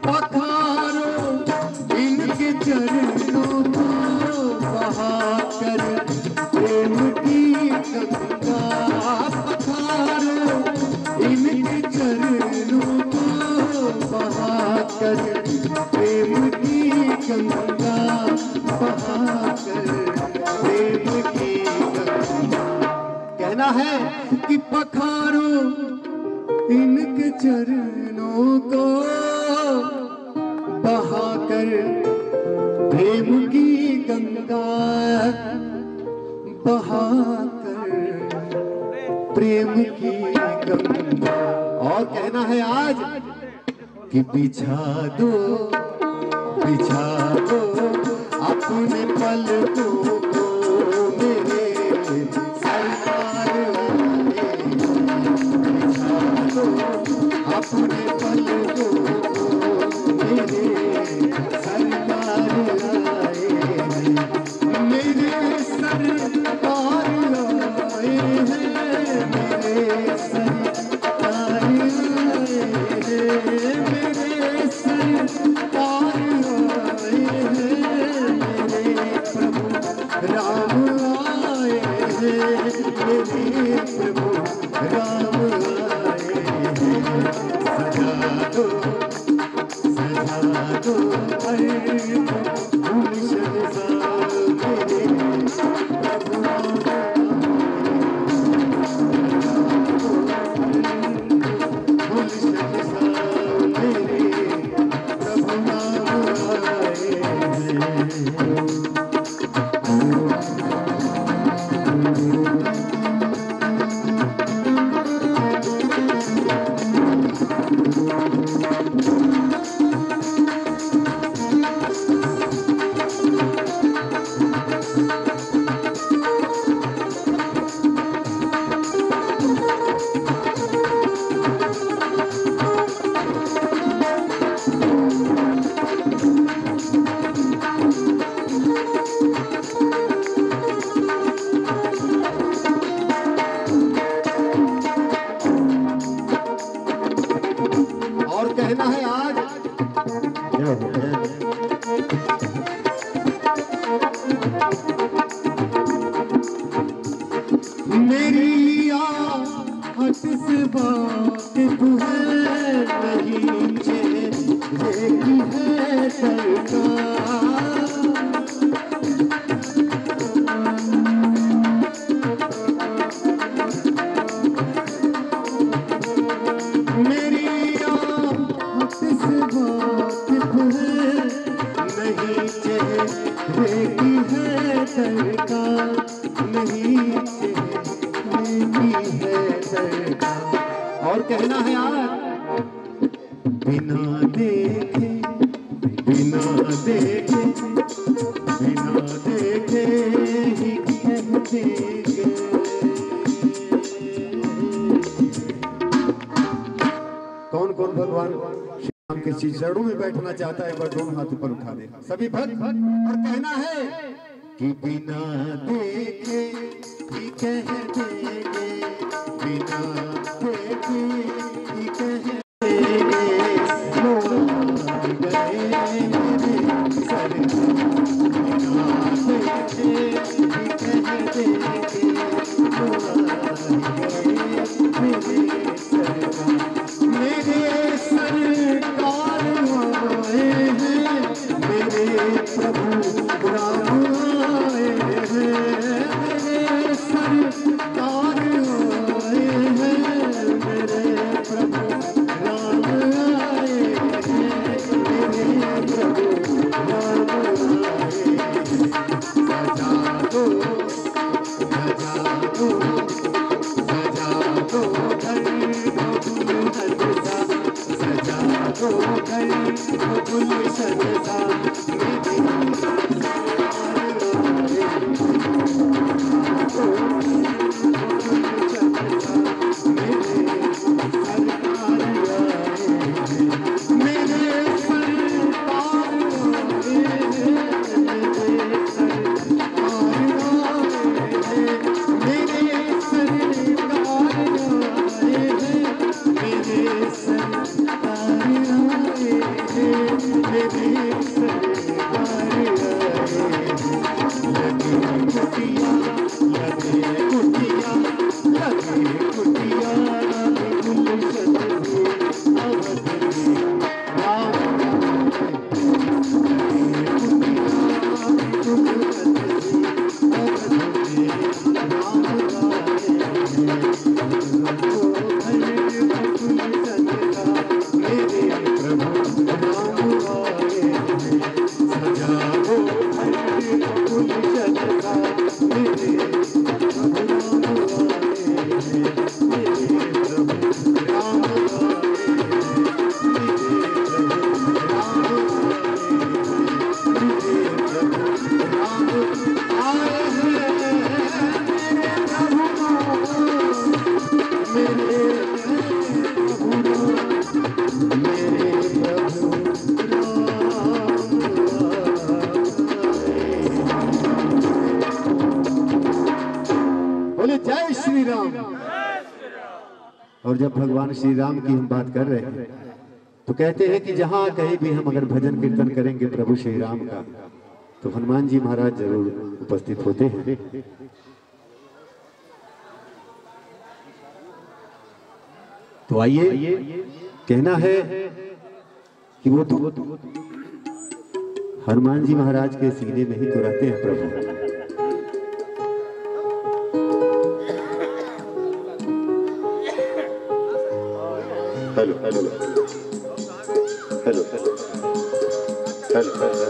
पखारो इनके चरणों को बहाकर प्रेम की गंगा। पखारो इनके चरणों को बहाकर प्रेम की गंगा, बहाकर प्रेम की गंगा। कहना है कि पखारो इनके चरणों को बहाकर प्रेम की गंगा, बहाकर प्रेम की गंगा। और कहना है आज कि बिछा दो अपने पलकों को मेरे सरकार वाले। बिछा दो अपने पलकों को मेरे सरकार आए हैं, मेरे सरकार आए हैं, मेरे सरकार आए हैं, मेरे सरकार आए हैं, मेरे प्रभु राम आए हैं, मेरे प्रभु राम आए हैं। सजा दो गुलशन सा मेरे प्रभु राम गुलशन सा मेरे प्रभु राम आए हैं। और कहना है आज मेरी आहट से वाकिफ है, नहीं चेहरे की है सरकार। मेरी आहट से वाकिफ है, नहीं चेहरे की है सरकार, नहीं चेहरे की है सरकार। और कहना है यार बिना देखे बिना देखे बिना देखे ही कह देंगे। कौन कौन भगवान श्री राम के चरणों में बैठना चाहता है, वह दोनों हाथ ऊपर उठा दे सभी भक्त। और कहना है कि बिना देखे ही कह देंगे, बिना देखे ही कह देंगे। जब भगवान श्री राम की हम बात कर रहे हैं तो कहते हैं कि जहां कहीं भी हम अगर भजन कीर्तन करेंगे प्रभु श्री राम का तो हनुमान जी महाराज जरूर उपस्थित होते हैं। तो आइए, कहना है कि वो तो हनुमान जी महाराज के सीने में ही तो रहते हैं प्रभु। Hello hello hello hello hello hello.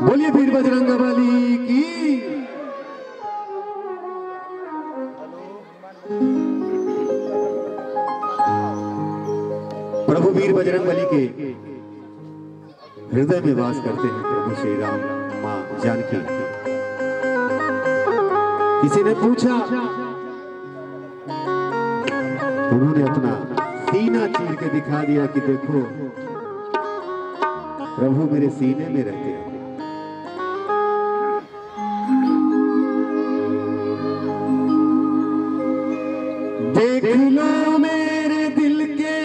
बोलिए वीर बजरंगबली की। प्रभु वीर बजरंगबली के हृदय में वास करते हैं प्रभु श्री राम मां जानकी। किसी ने पूछा, उन्होंने अपना सीना चीर के दिखा दिया कि देखो प्रभु मेरे सीने में रहते हैं। देख लो मेरे दिल के,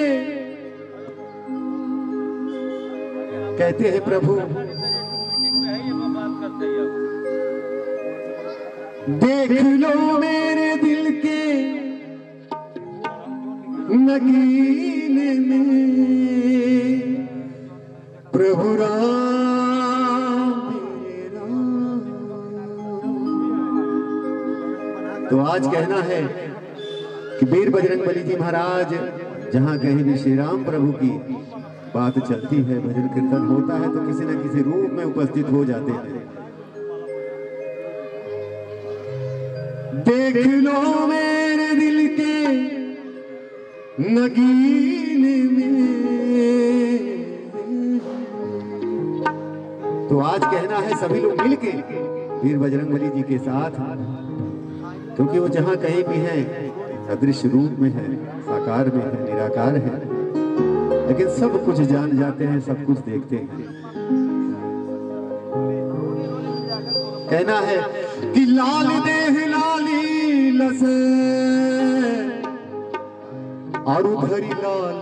कहते हैं प्रभु, देख लो मेरे दिल के नगीने में प्रभु राम मेरा। तो आज कहना है कि वीर बजरंगबली जी महाराज जहां कहीं भी श्री राम प्रभु की बात चलती है, भजन कीर्तन होता है तो किसी न किसी रूप में उपस्थित हो जाते हैं। देख लो मेरे दिल के नगीने में। तो आज कहना है सभी लोग मिलके वीर बजरंगबली जी के साथ, क्योंकि वो जहां कहीं भी है अदृश्य रूप में है, साकार में है, निराकार है, लेकिन सब कुछ जान जाते हैं, सब कुछ देखते हैं। कहना है कि लाल देह लाली लसे और उधरी लाल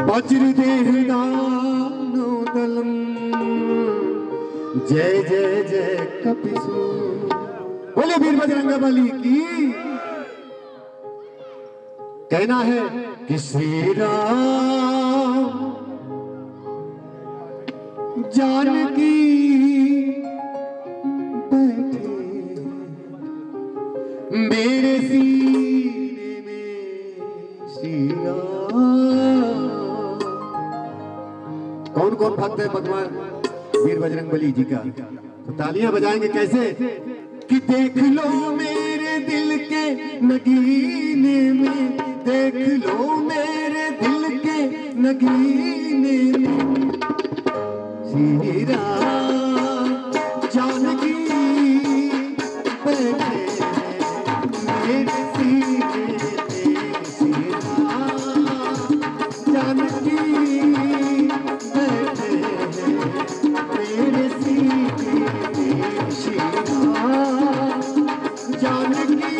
वज्र देह दानो दलम जय जय जय कपिसु। बोले वीर बजरंगबली की। कहना है कि श्री राम जानकी बैठे मेरे सीने में श्री राम। कौन कौन भक्त है भगवान वीर बजरंगबली जी का? तो तालियां बजाएंगे कैसे कि देख लो मेरे दिल के नगीने में, देख लो मेरे दिल के नगीने में श्री राम जानकी बैठे मेरे सीने में श्री राम जानकी बैठे मेरे सीने में श्री राम जानकी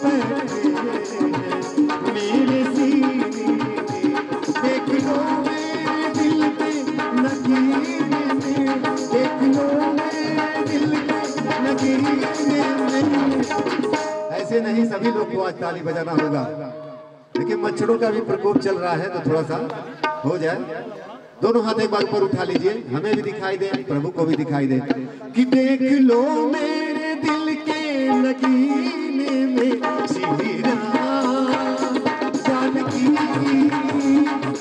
बैठे मेरे सीने में। देख लो मेरे दिल के नगीने में, देख लो मेरे दिल के नगीने में। ऐसे नहीं, सभी लोग को आज ताली बजाना होगा, लेकिन मच्छरों का भी प्रकोप चल रहा है तो थोड़ा सा हो जाए। दोनों हाथ एक बार ऊपर उठा लीजिए, हमें भी दिखाई दे, प्रभु को भी दिखाई दे कि देख लो मेरे दिल के नगीने में श्री राम जानकी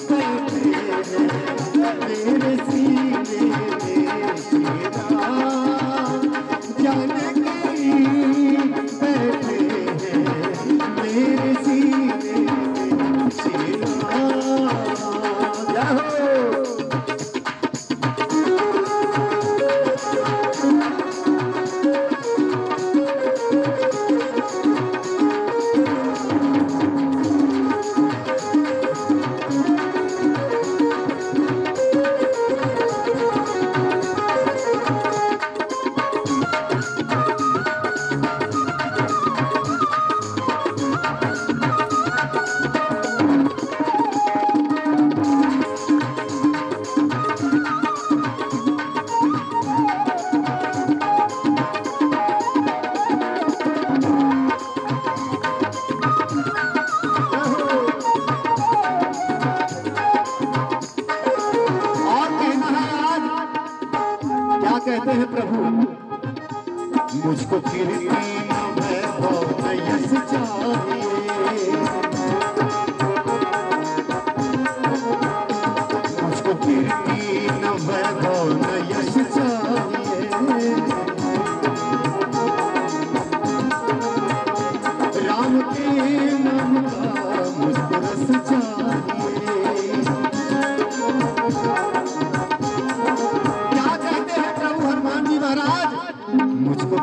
बैठे मेरे सीने में श्री राम जानकी बैठे मेरे सीने में श्री राम। हैं प्रभु, मुझको कीर्ति न वैभव न यश चाहिए, मुझको कीर्ति न वैभव न यश चाहिए, राम के नाम का मुझको रस चाहिए। क्या कहते हैं प्रभु हनुमान जी महाराज, मुझको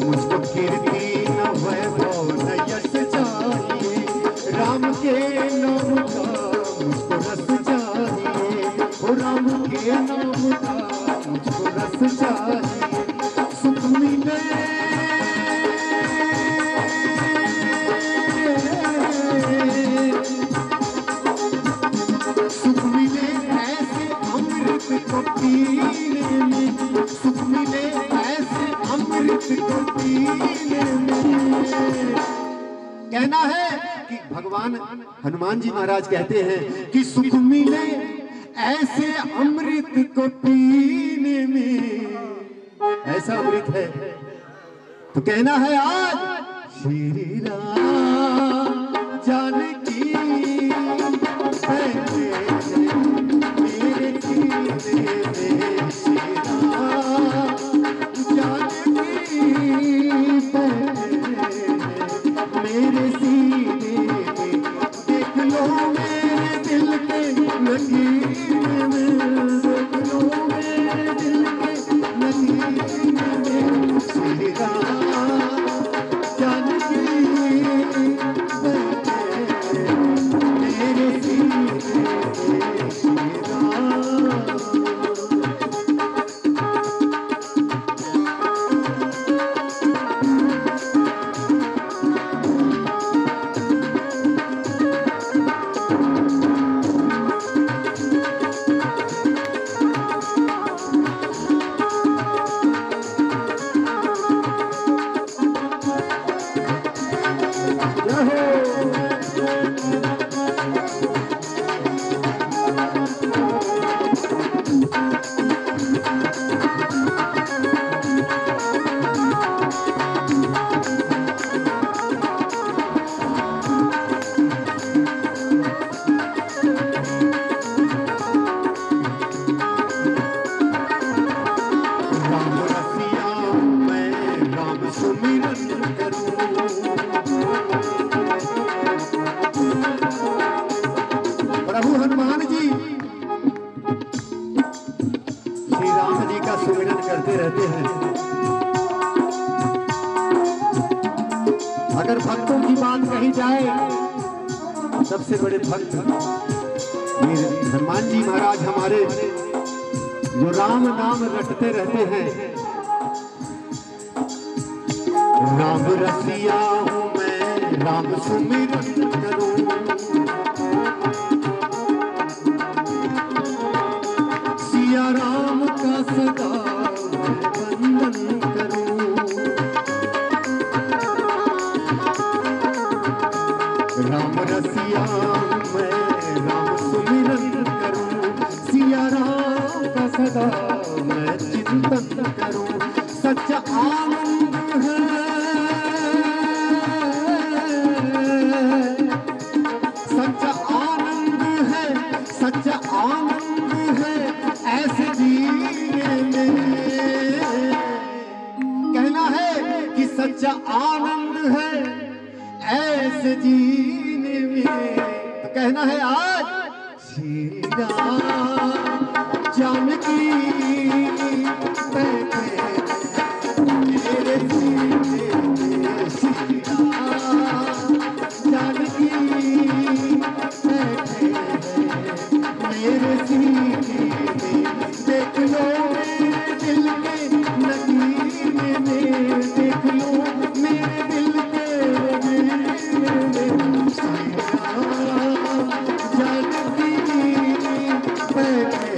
मुझको कीर्ति न वैभव न यश चाहिए, राम के नाम का मुझको रस चाहिए, ओ राम के नाम का मुझको रस चाहिए। सुख मिले सुख मिले ऐसे अमृत को पीने में, सुख मिले ऐसे अमृत को पीने में। कहना है कि भगवान हनुमान जी महाराज कहते हैं कि सुख मिले ऐसे अमृत को पीने में, ऐसा अमृत है तो कहना है आज श्री राम जानकी बैठे मेरे सीने में, श्री राम जानकी बैठे मेरे सीने में, देख लो मेरे दिल के नगीने में, देख लो मेरे दिल के नगीने में, श्री राम जानकी बैठे मेरे सीने में, श्री राम। प्रभु हनुमान जी श्री राम जी का सुमिरन करते रहते हैं। अगर भक्तों की बात कही जाए, सबसे बड़े भक्त हनुमान जी महाराज हमारे, जो राम नाम रटते रहते हैं। राम रसिया हूँ मैं, राम सुमिरन करूं, सिया राम का सदा वंदन करूं, राम रसिया मैं, राम सुमिरन करूं, सिया राम का सदा मैं चिंतन करूं। सच्चा आनंद है, सच्चा आनंद है, सच्चा आनंद है ऐसे जीने में। कहना है कि सच्चा आनंद है ऐसे जीने में, तो कहना है आज श्री राम जानकी बैठे मेरे सीने में, श्री राम जानकी बैठे मेरे सीने में, देख लो मेरे दिल के नगीने में, देख लो मेरे दिल के नगीने में, श्री राम जानकी बैठे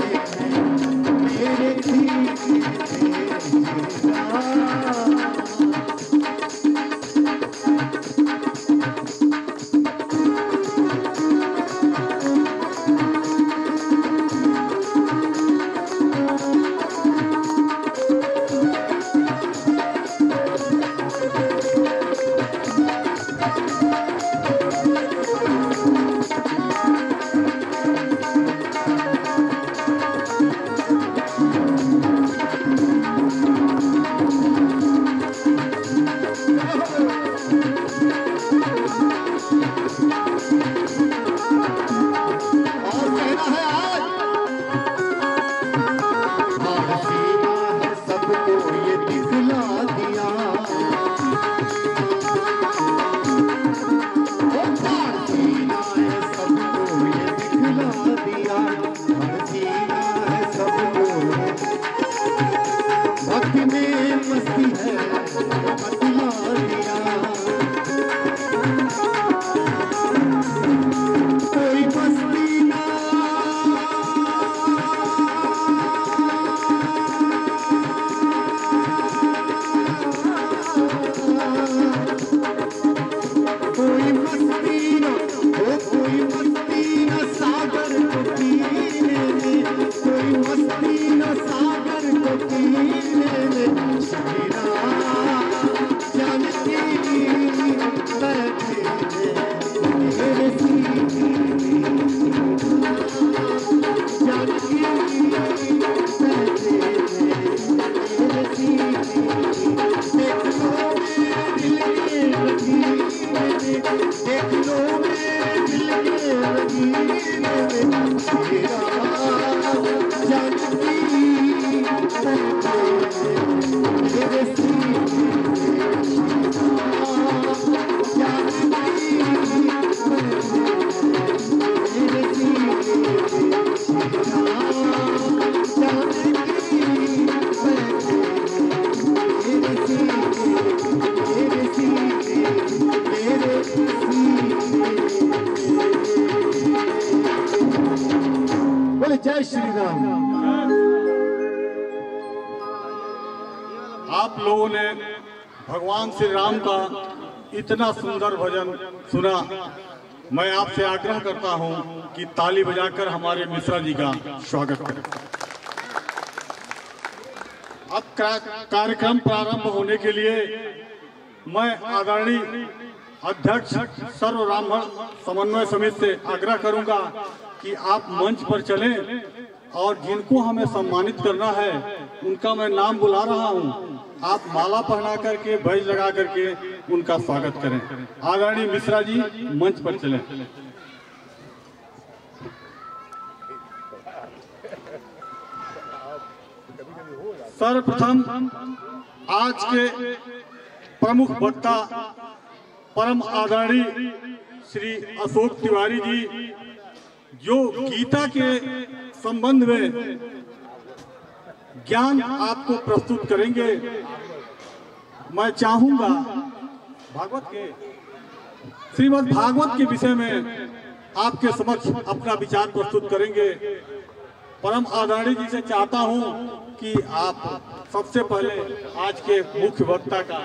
जय श्री राम। आप लोगों ने भगवान श्री राम का इतना सुंदर भजन सुना। मैं आपसे आग्रह करता हूं कि ताली बजाकर हमारे मिश्रा जी का स्वागत करें। अब कार्यक्रम प्रारंभ होने के लिए मैं आदरणीय अध्यक्ष सर्व ब्राह्मण समन्वय समिति से आग्रह करूंगा कि आप मंच पर चलें और जिनको हमें सम्मानित करना है उनका मैं नाम बुला रहा हूं। आप माला पहना करके बैज लगा करके उनका स्वागत करें। आदरणीय मिश्रा जी मंच पर चलें। सर्वप्रथम आज के प्रमुख वक्ता परम आदरणीय श्री अशोक तिवारी जी जो गीता के संबंध में ज्ञान आपको प्रस्तुत करेंगे। मैं चाहूंगा भागवत के श्रीमद् भागवत के विषय में आपके समक्ष अपना विचार प्रस्तुत करेंगे। परम आदरणीय जी से चाहता हूं कि आप सबसे पहले आज के मुख्य वक्ता का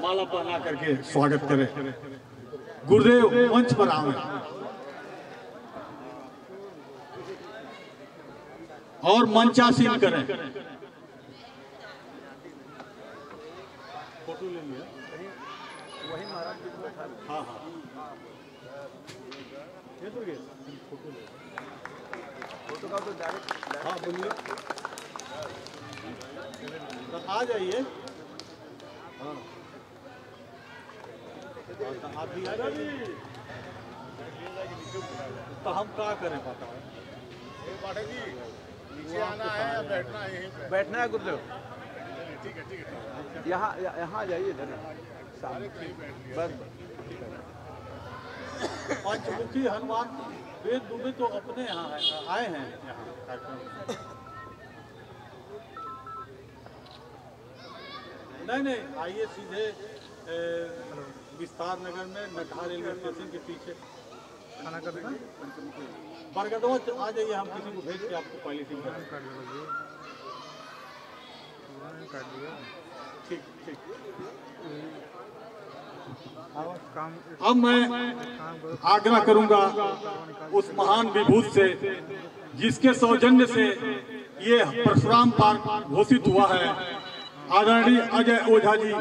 माला पहना करके स्वागत करें। गुरुदेव मंच पर आवे और मंचासीन करें। फोटो ले लिया वही महाराज जी को। हाँ हाँ ये तो फोटो ले फोटो का तो डायरेक्ट। हाँ बोलिए आ जाइए। हाँ आप भी आ जाइए। तो हम क्या करें पता है नीचे आना है या बैठना है? यहीं पे बैठना है गुरुदेव। ठीक है ठीक है। यहाँ जाइए इधर बस। पंचमुखी हनुमान वेद दुबे तो अपने यहाँ आए हैं यहाँ कार्यक्रम। नहीं आइए सीधे विस्तार नगर में नटहा रेलवे स्टेशन के पीछे खाना कर देना बरगदवा आ जाइए। हम किसी को भेज के आपको पॉलिसी ठीक ठीक। अब मैं आग्रह करूंगा उस महान विभूत से जिसके सौजन्य से ये परशुराम पार्क घोषित हुआ है। आदरणीय अजय ओझा जी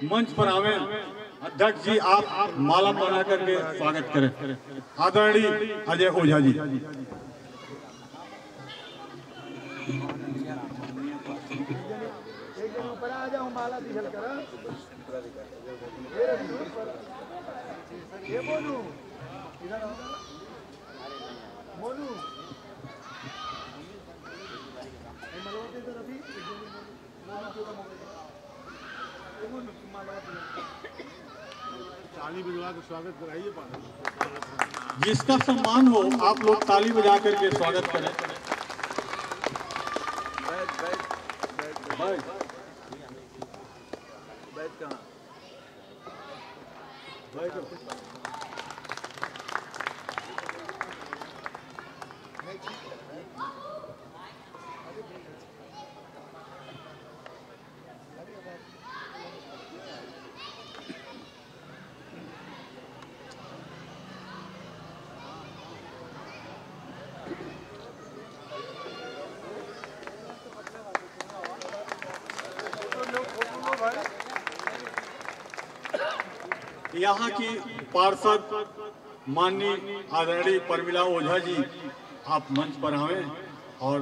मंच पर आवे। अध्यक्ष जी आप माला पहना करके स्वागत करें। आदरणीय अजय ओझा जी। ऊपर आ जाओ माला दिखल कर। ये मोनू इधर आओ। मोनू मलवती तो अभी ताली बजा के स्वागत कराइए। जिसका सम्मान हो आप लोग ताली बजा करके स्वागत करें। बैठ कहाँ बैठो। यहाँ की पार्षद माननीय आदरणीय परमिला ओझा जी आप मंच पर आवे और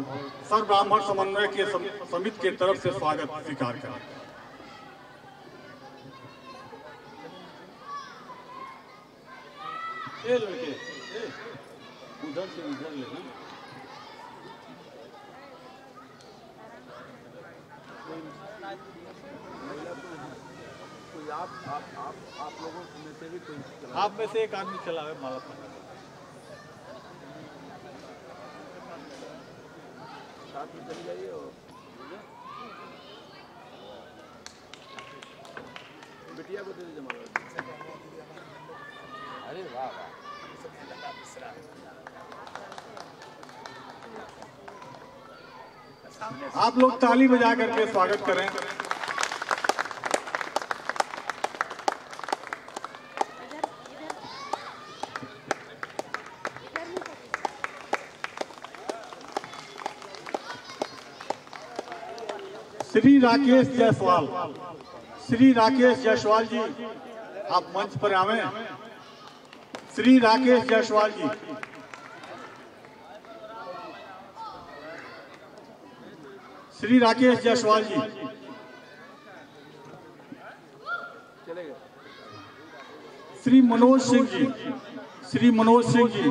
सर्व ब्राह्मण समन्वय के समिति के तरफ से स्वागत स्वीकार करें। लड़के उधर से उधर लेना। आप लोगों में से भी कोई आप में से एक आदमी चलावे माला पकड़ साथ में चली जाइए और बिटिया को दे दीजिए माला। अरे वाह वाह आप लोग ताली बजा करके स्वागत करें। श्री राकेश जायसवाल, श्री राकेश जायसवाल जी आप मंच पर आवे। श्री राकेश जायसवाल जी, श्री राकेश जायसवाल जी, श्री मनोज सिंह जी, श्री मनोज सिंह जी,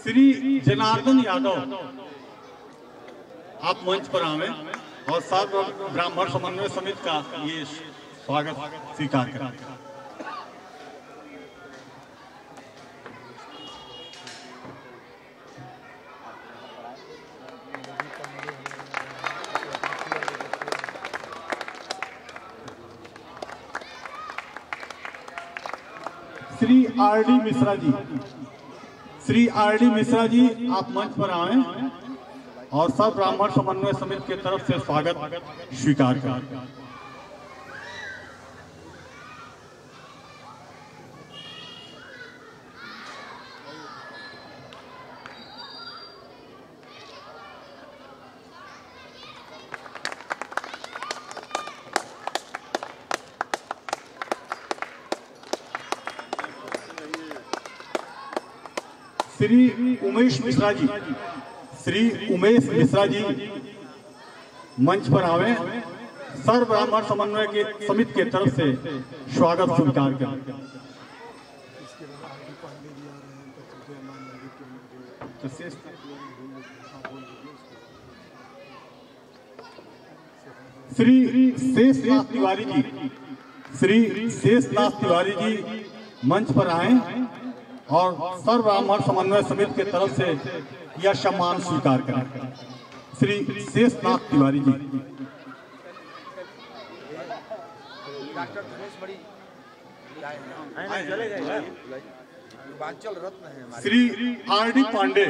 श्री जनार्दन यादव आप मंच पर आवे और सर्व ब्राह्मण समन्वय समिति का ये स्वागत स्वीकार करें। श्री आर.डी. मिश्रा जी, श्री आर.डी. मिश्रा जी आप मंच पर आए और सब ब्राह्मण समन्वय समिति के तरफ से स्वागत स्वीकार करें। श्री उमेश मिश्रा जी, श्री उमेश मिश्रा जी मंच पर आवे, सर्व ब्राह्मण समन्वय के समिति के तरफ से स्वागत स्वीकार करें। श्री शेषनाथ तिवारी जी, श्री शेषनाथ तिवारी जी मंच पर आए और सर्व ब्राह्मण समन्वय समिति के तरफ से यह सम्मान स्वीकार करें। श्री शेषनाथ तिवारी जी। श्री आर.डी. पांडे,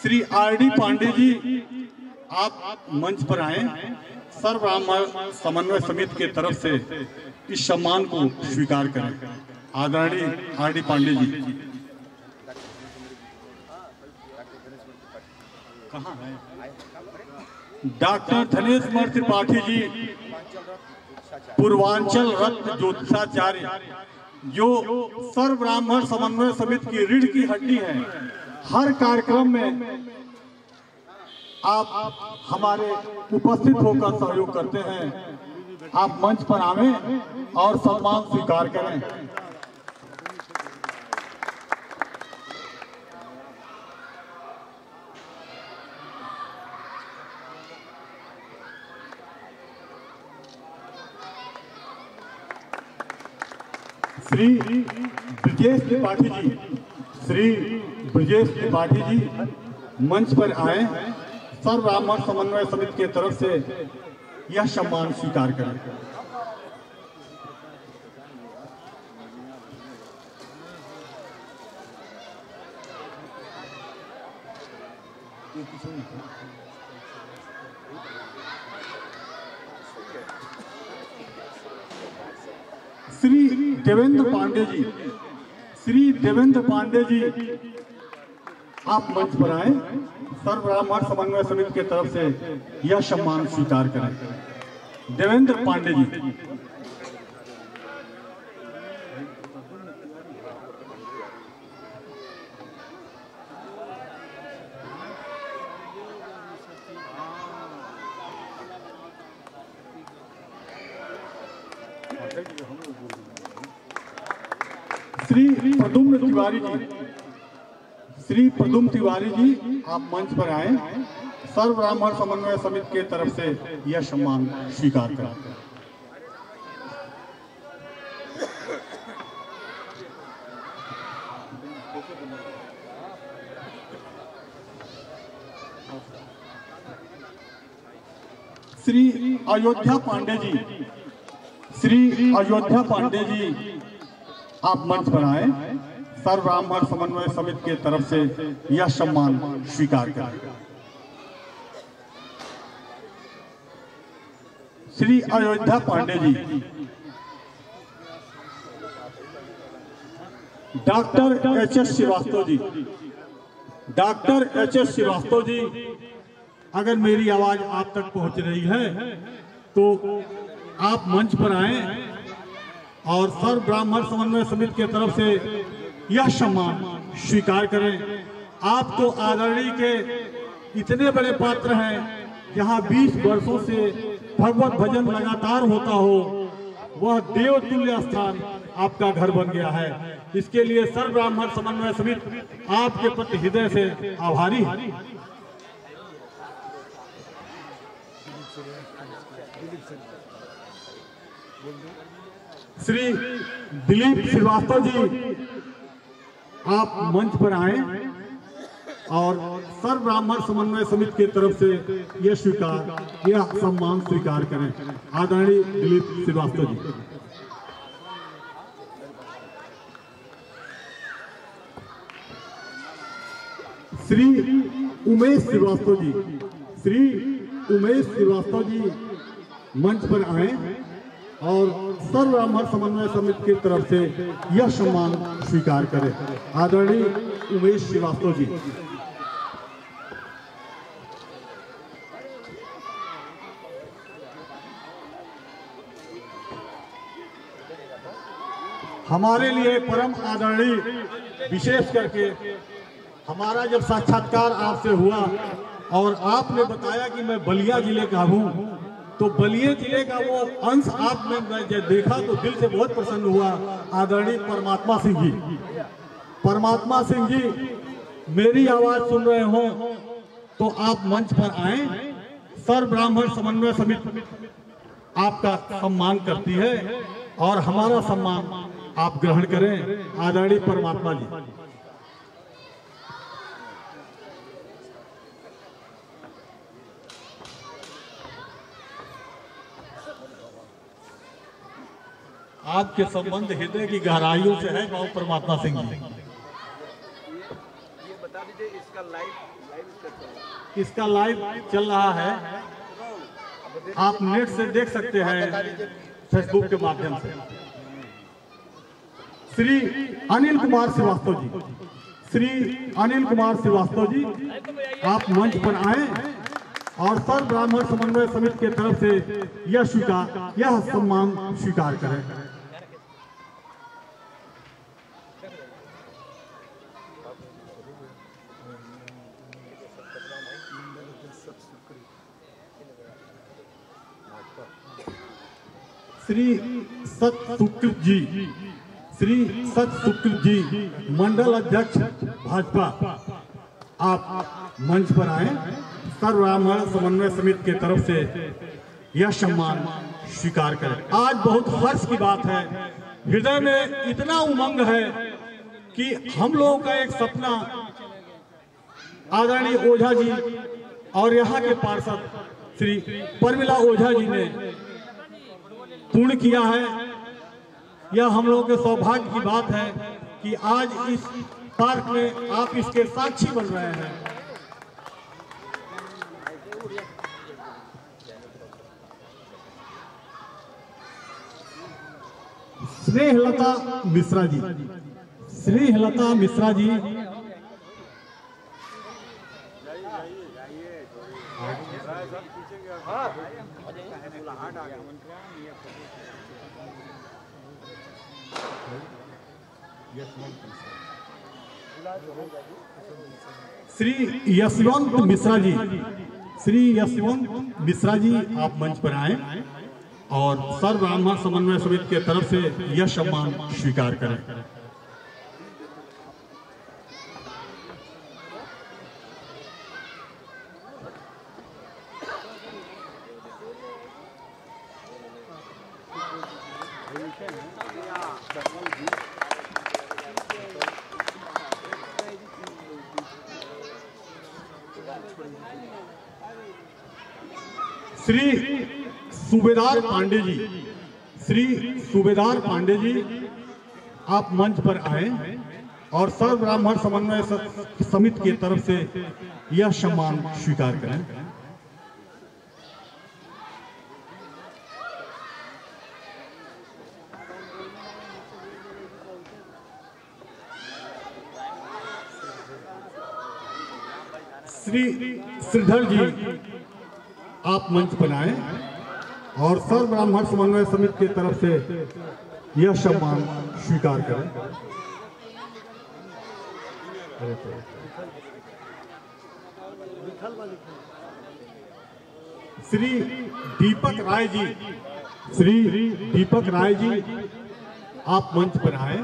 श्री आर.डी. पांडे जी आप मंच पर आए, सर्व ब्राह्मण समन्वय समिति के तरफ से इस सम्मान को स्वीकार करें। आदरणीय आर.डी. पांडे जी। कहाँ है? डॉक्टर धनेश कुमार त्रिपाठी जी पूर्वांचल रत्न ज्योतिषाचार्य, जो सर्व ब्राह्मण समन्वय समिति की रीढ़ की हड्डी है। हर कार्यक्रम में आप हमारे उपस्थित होकर सहयोग करते हैं। आप मंच पर आवें और सम्मान स्वीकार करें। श्री ब्रजेश त्रिपाठी जी, श्री ब्रजेश त्रिपाठी जी मंच पर आए, सर्व ब्राह्मण समन्वय समिति की तरफ से यह सम्मान स्वीकार करें। श्री देवेंद्र पांडे जी, श्री देवेंद्र पांडे जी आप मंच पर आए, सर्व ब्राह्मण समन्वय समिति की तरफ से यह सम्मान स्वीकार करें। देवेंद्र पांडे जी। श्री प्रदुम्न तिवारी जी, श्री प्रदुम्न तिवारी जी आप मंच पर आए, सर्व ब्राह्मण समन्वय समिति के तरफ से यह सम्मान स्वीकार करें। श्री अयोध्या पांडे जी, श्री अयोध्या पांडे जी आप मंच पर आए, सर्व ब्राह्मण समन्वय समिति की तरफ से यह सम्मान स्वीकार करें। Shri Ayodhya Pandey ji. Doctor HS. Srivastava ji, doctor HS. Srivastava ji, अगर मेरी आवाज आप तक पहुंच रही है तो आप मंच पर आए और सर्व ब्राह्मण समन्वय समिति की तरफ से यह सम्मान स्वीकार करें। आप तो आदरणीय के इतने बड़े पात्र हैं, जहां 20 वर्षों से भगवत भजन लगातार होता हो, वह देवतुल्य स्थान आपका घर बन गया है। इसके लिए सर्व ब्राह्मण समन्वय समिति आपके प्रति हृदय से आभारी है। श्री दिलीप श्रीवास्तव जी आप मंच पर आए और सर्व ब्राह्मण समन्वय समिति की तरफ से यह सम्मान स्वीकार करें। आदरणीय दिलीप श्रीवास्तव जी। श्री उमेश श्रीवास्तव जी, श्री उमेश श्रीवास्तव जी मंच पर आए और सर्व ब्राह्मण समन्वय समिति की तरफ से यह सम्मान स्वीकार करें। आदरणीय उमेश श्रीवास्तव जी। हमारे लिए परम आदरणीय, विशेष करके हमारा जब साक्षात्कार आपसे हुआ और आपने बताया कि मैं बलिया जिले का हूँ, तो बलिया जिले का वो अंश आपने जब देखा तो दिल से बहुत प्रसन्न हुआ। आदरणीय परमात्मा सिंह जी, परमात्मा सिंह जी मेरी आवाज सुन रहे हो तो आप मंच पर आए। सर्व ब्राह्मण समन्वय समिति आपका सम्मान करती है और हमारा सम्मान आप ग्रहण करें। आदरणीय परमात्मा जी। आपके संबंध हृदय की गहराइयों से है बाबू परमात्मा सिंह जी। ये बता दीजिए इसका लाइव चल रहा है, आप नेट से देख सकते हैं, फेसबुक के माध्यम से। श्री अनिल कुमार श्रीवास्तव जी, श्री अनिल कुमार श्रीवास्तव जी आप मंच पर आए और सर्व ब्राह्मण समन्वय समिति की तरफ से यह सम्मान स्वीकार करें। श्री सत सुकृत जी, श्री सत सुकृत जी मंडल अध्यक्ष भाजपा आप मंच पर आए। सर्व ब्राह्मण समन्वय समिति की तरफ से यह सम्मान स्वीकार करें। आज बहुत हर्ष की बात है हृदय में इतना उमंग है कि हम लोगों का एक सपना आदरणीय ओझा जी और यहाँ के पार्षद श्री परमिला ओझा जी ने पूर्ण किया है। यह हम लोगों के सौभाग्य की बात है कि आज इस पार्क में आप इसके साक्षी बन रहे हैं। स्नेहलता मिश्रा जी, स्नेहलता मिश्रा जी श्री यशवंत मिश्रा जी, श्री यशवंत मिश्रा जी आप मंच पर आए और सर्व ब्राह्मण समन्वय समिति के तरफ से यह सम्मान स्वीकार करें। श्री सूबेदार पांडे जी, श्री सूबेदार पांडे जी आप मंच पर आए और सर्व ब्राह्मण समन्वय समिति की तरफ से यह सम्मान स्वीकार करें। श्री श्रीधर जी आप मंच पर आए और सर्व ब्राह्मण समन्वय समिति की तरफ से यह सम्मान स्वीकार करें। श्री दीपक राय जी, श्री दीपक राय जी आप मंच पर आए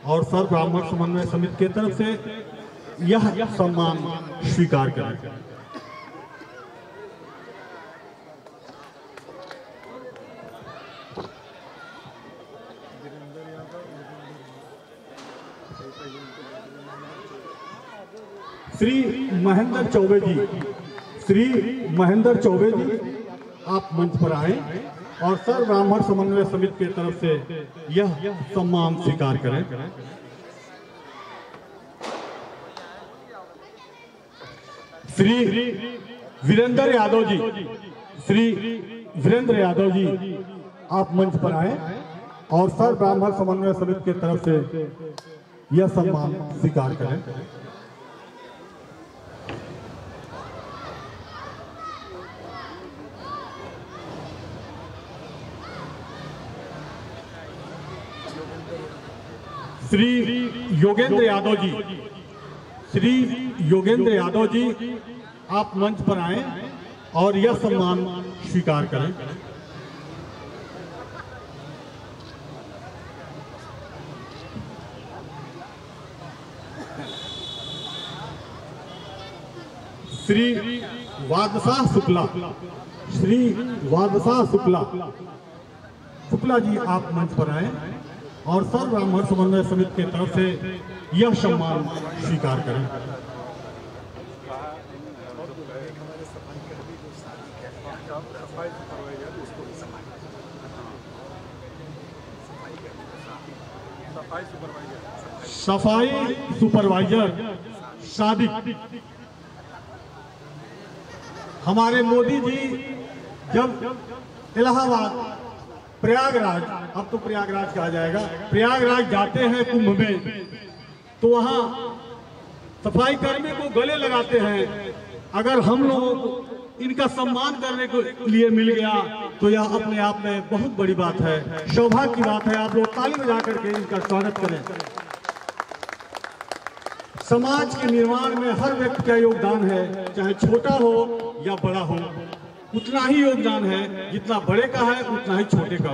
और सर्व ब्राह्मण समन्वय समिति की तरफ से यह सम्मान स्वीकार करें। श्री महेंद्र चौबे जी, श्री महेंद्र चौबे जी आप मंच पर आए और सर्व ब्राह्मण समन्वय समिति की तरफ से यह सम्मान स्वीकार करें। श्री वीरेंद्र यादव जी, श्री वीरेंद्र यादव जी आप मंच पर आए और सर्व ब्राह्मण समन्वय समिति की तरफ से यह सम्मान स्वीकार करें। श्री योगेंद्र यादव जी, श्री योगेंद्र यादव जी आप मंच पर आए और यह सम्मान स्वीकार करें। श्री वादशाह शुक्ला, श्री वादशाह शुक्ला शुक्ला जी आप मंच पर आए और सर्व ब्राह्मण समन्वय समिति की तरफ से यह सम्मान स्वीकार करें। सफाई सुपरवाइजर सादिक, हमारे मोदी जी जब इलाहाबाद प्रयागराज, अब तो प्रयागराज कहा जाएगा, प्रयागराज जाते हैं कुंभ में तो वहां सफाई कर्मी को गले लगाते हैं। अगर हम लोगों को इनका सम्मान करने के लिए मिल गया तो यह अपने आप में बहुत बड़ी बात है, सौभाग्य की बात है। आप लोग ताली बजा करके इनका स्वागत करें। समाज के निर्माण में हर व्यक्ति का योगदान है, चाहे छोटा हो या बड़ा हो, उतना ही योगदान है जितना बड़े का है उतना ही छोटे का।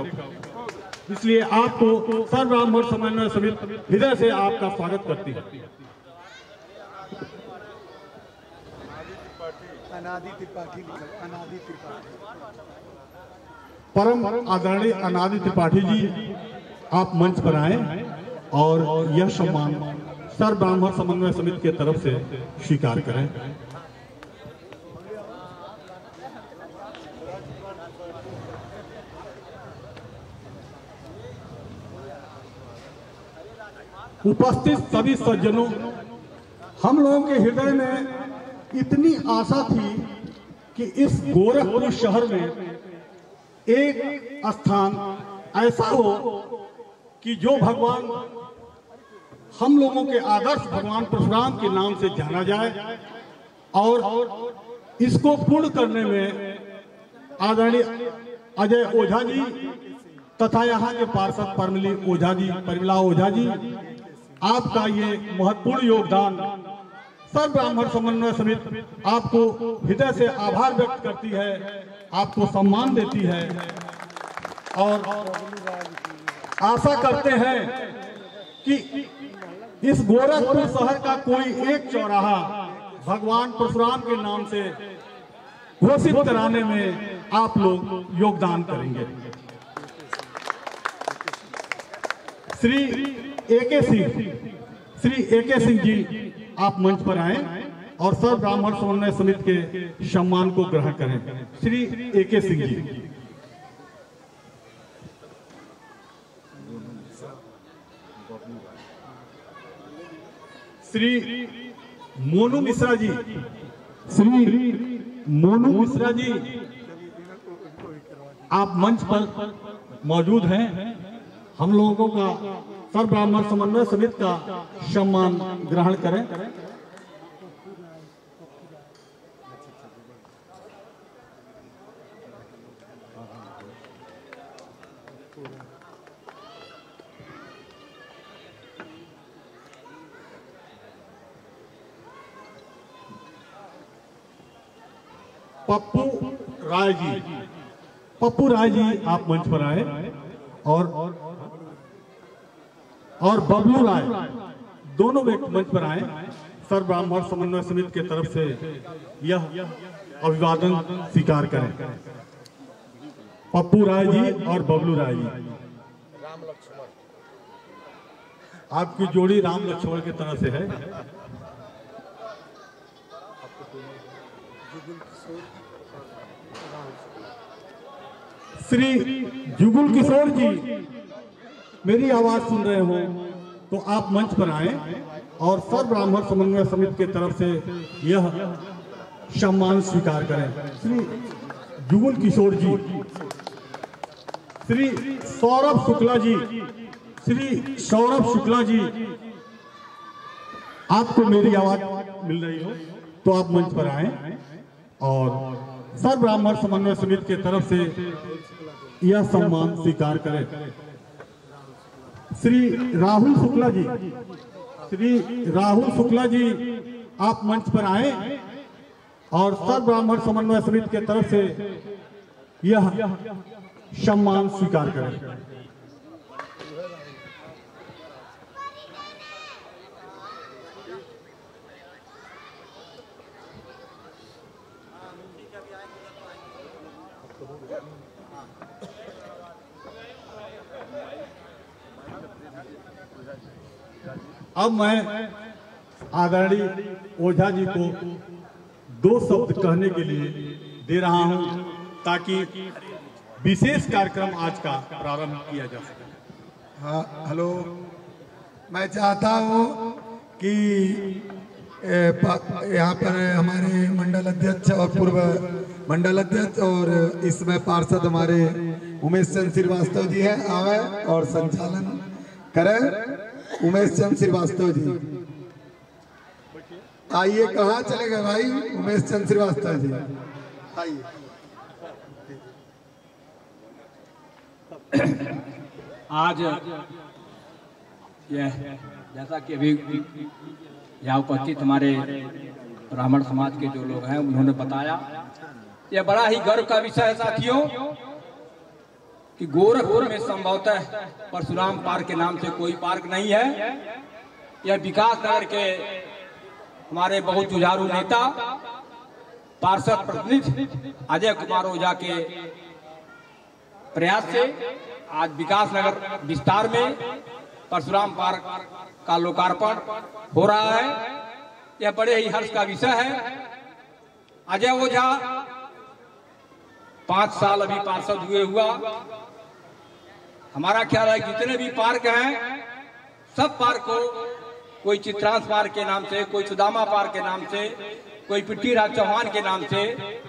इसलिए आपको सर्व ब्राह्मण समन्वय समिति हृदय से आपका स्वागत करती है। परम आदरणीय अनादि त्रिपाठी जी आप मंच पर आए और यह सम्मान सर्व ब्राह्मण समन्वय समिति के तरफ से स्वीकार करें। उपस्थित सभी सज्जनों, हम लोगों के हृदय में इतनी आशा थी कि इस गोरखपुर शहर में एक स्थान ऐसा हो कि जो भगवान हम लोगों के आदर्श भगवान परशुराम के नाम से जाना जाए, और इसको पूर्ण करने में आदरणीय अजय ओझा जी तथा यहाँ के पार्षद परिमला ओझा जी, आपका ये महत्वपूर्ण योगदान सर्व ब्राह्मण समन्वय समिति आपको हृदय से आभार व्यक्त करती है, आपको सम्मान देती है और आशा करते हैं कि इस गोरखपुर शहर का कोई एक चौराहा भगवान परशुराम के नाम से घोषित कराने में आप लोग योगदान करेंगे। श्री ए.के. सिंह जी, आप मंच पर आए और सर्व ब्राह्मण समन्वय समिति के सम्मान को ग्रहण करें। श्री ए.के. सिंह जी। श्री मोनू मिश्रा जी, आप मंच पर मौजूद हैं। हम लोगों का सर्व ब्राह्मण समन्वय समिति का सम्मान ग्रहण करें। पप्पू राय जी, आप मंच पर आए और बबलू राय, दोनों व्यक्ति मंच पर आए। सर्व ब्राह्मण समन्वय समिति के तरफ से यह अभिवादन स्वीकार करें। पप्पू राय जी और बबलू राय जी, आपकी जोड़ी राम लक्ष्मण की तरह से है। श्री जुगुल किशोर जी, मेरी आवाज सुन रहे हो तो आप मंच पर आए और सर्व ब्राह्मण समन्वय समिति की तरफ से यह सम्मान स्वीकार करें। श्री जुगुल किशोर जी, श्री सौरभ शुक्ला जी, आपको मेरी आवाज मिल रही हो तो आप मंच पर आए और सर्व ब्राह्मण समन्वय समिति की तरफ से यह सम्मान स्वीकार करें। श्री राहुल शुक्ला जी, आप मंच पर आए और सर्व ब्राह्मण समन्वय समिति के तरफ से यह सम्मान स्वीकार करें। अब मैं आदरणीय ओझा जी को 2 शब्द कहने के लिए दे रहा हूं ताकि विशेष कार्यक्रम आज का प्रारंभ किया जा सके। हाँ, हेलो, मैं चाहता हूं कि यहाँ पर हमारे मंडल अध्यक्ष और पूर्व मंडल अध्यक्ष और इसमें पार्षद हमारे उमेश चंद्र श्रीवास्तव जी हैं, आवे और संचालन करें। उमेश चंद्र श्रीवास्तव जी आइए। कहाँ चले गए भाई उमेश चंद्र श्रीवास्तव जी? आइए। आज यह जैसा कि अभी यहाँ उपस्थित हमारे ब्राह्मण समाज के जो लोग हैं उन्होंने बताया, यह बड़ा ही गर्व का विषय है साथियों कि गोरखपुर में संभवतः परशुराम पार्क के नाम से कोई पार्क नहीं है। यह विकास नगर के हमारे बहुत जुझारू नेता पार्षद प्रतिनिधि अजय कुमार ओझा के प्रयास से आज विकास नगर विस्तार में परशुराम पार्क का लोकार्पण हो रहा है। यह बड़े ही हर्ष का विषय है। अजय ओझा 5 साल अभी पार्षद हुए हुआ। हमारा ख्याल है जितने भी पार्क हैं सब पार्क को कोई चित्रांश पार्क के नाम से, कोई सुदामा पार्क के नाम से, कोई पृथ्वीराज चौहान के नाम से,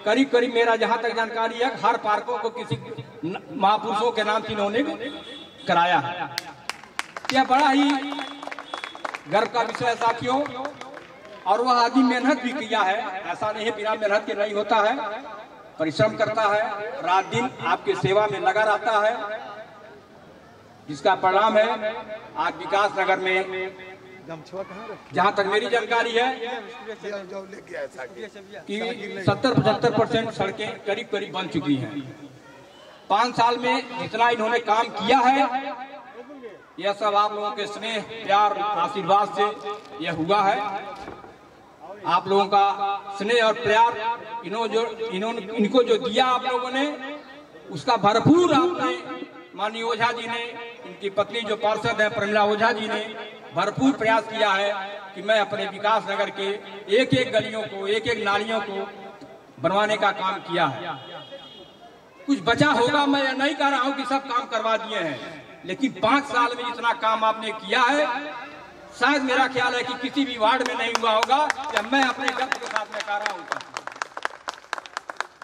करीब करीब मेरा जहां तक जानकारी है हर पार्कों को किसी महापुरुषों के नाम से इन्होंने कराया है। यह बड़ा ही गर्व का विषय है साथियों। और वह आदमी मेहनत भी किया है, ऐसा नहीं है बिना मेहनत के नहीं होता है। परिश्रम करता है, रात दिन आपकी सेवा में लगा रहता है, जिसका परिणाम है आज विकास नगर में जहां तक मेरी जानकारी है कि 70-75% सड़कें करीब करीब बन चुकी हैं। 5 साल में जितना इन्होंने काम किया है यह सब आप लोगों के स्नेह प्यार आशीर्वाद से यह हुआ है। आप लोगों का स्नेह और प्यार इनको जो दिया आप लोगों ने उसका भरपूर आपने माननीय ओझा जी ने, इनकी पत्नी जो पार्षद है प्रमिला ओझा जी ने भरपूर प्रयास किया है कि मैं अपने विकास नगर के एक एक गलियों को, एक एक नालियों को बनवाने का काम किया है। कुछ बचा होगा, मैं नहीं कह रहा हूं कि सब काम करवा दिए हैं, लेकिन 5 साल में जितना काम आपने किया है शायद मेरा ख्याल है कि किसी भी वार्ड में नहीं हुआ होगा। जब मैं अपने गर्व के साथ में कह रहा हूं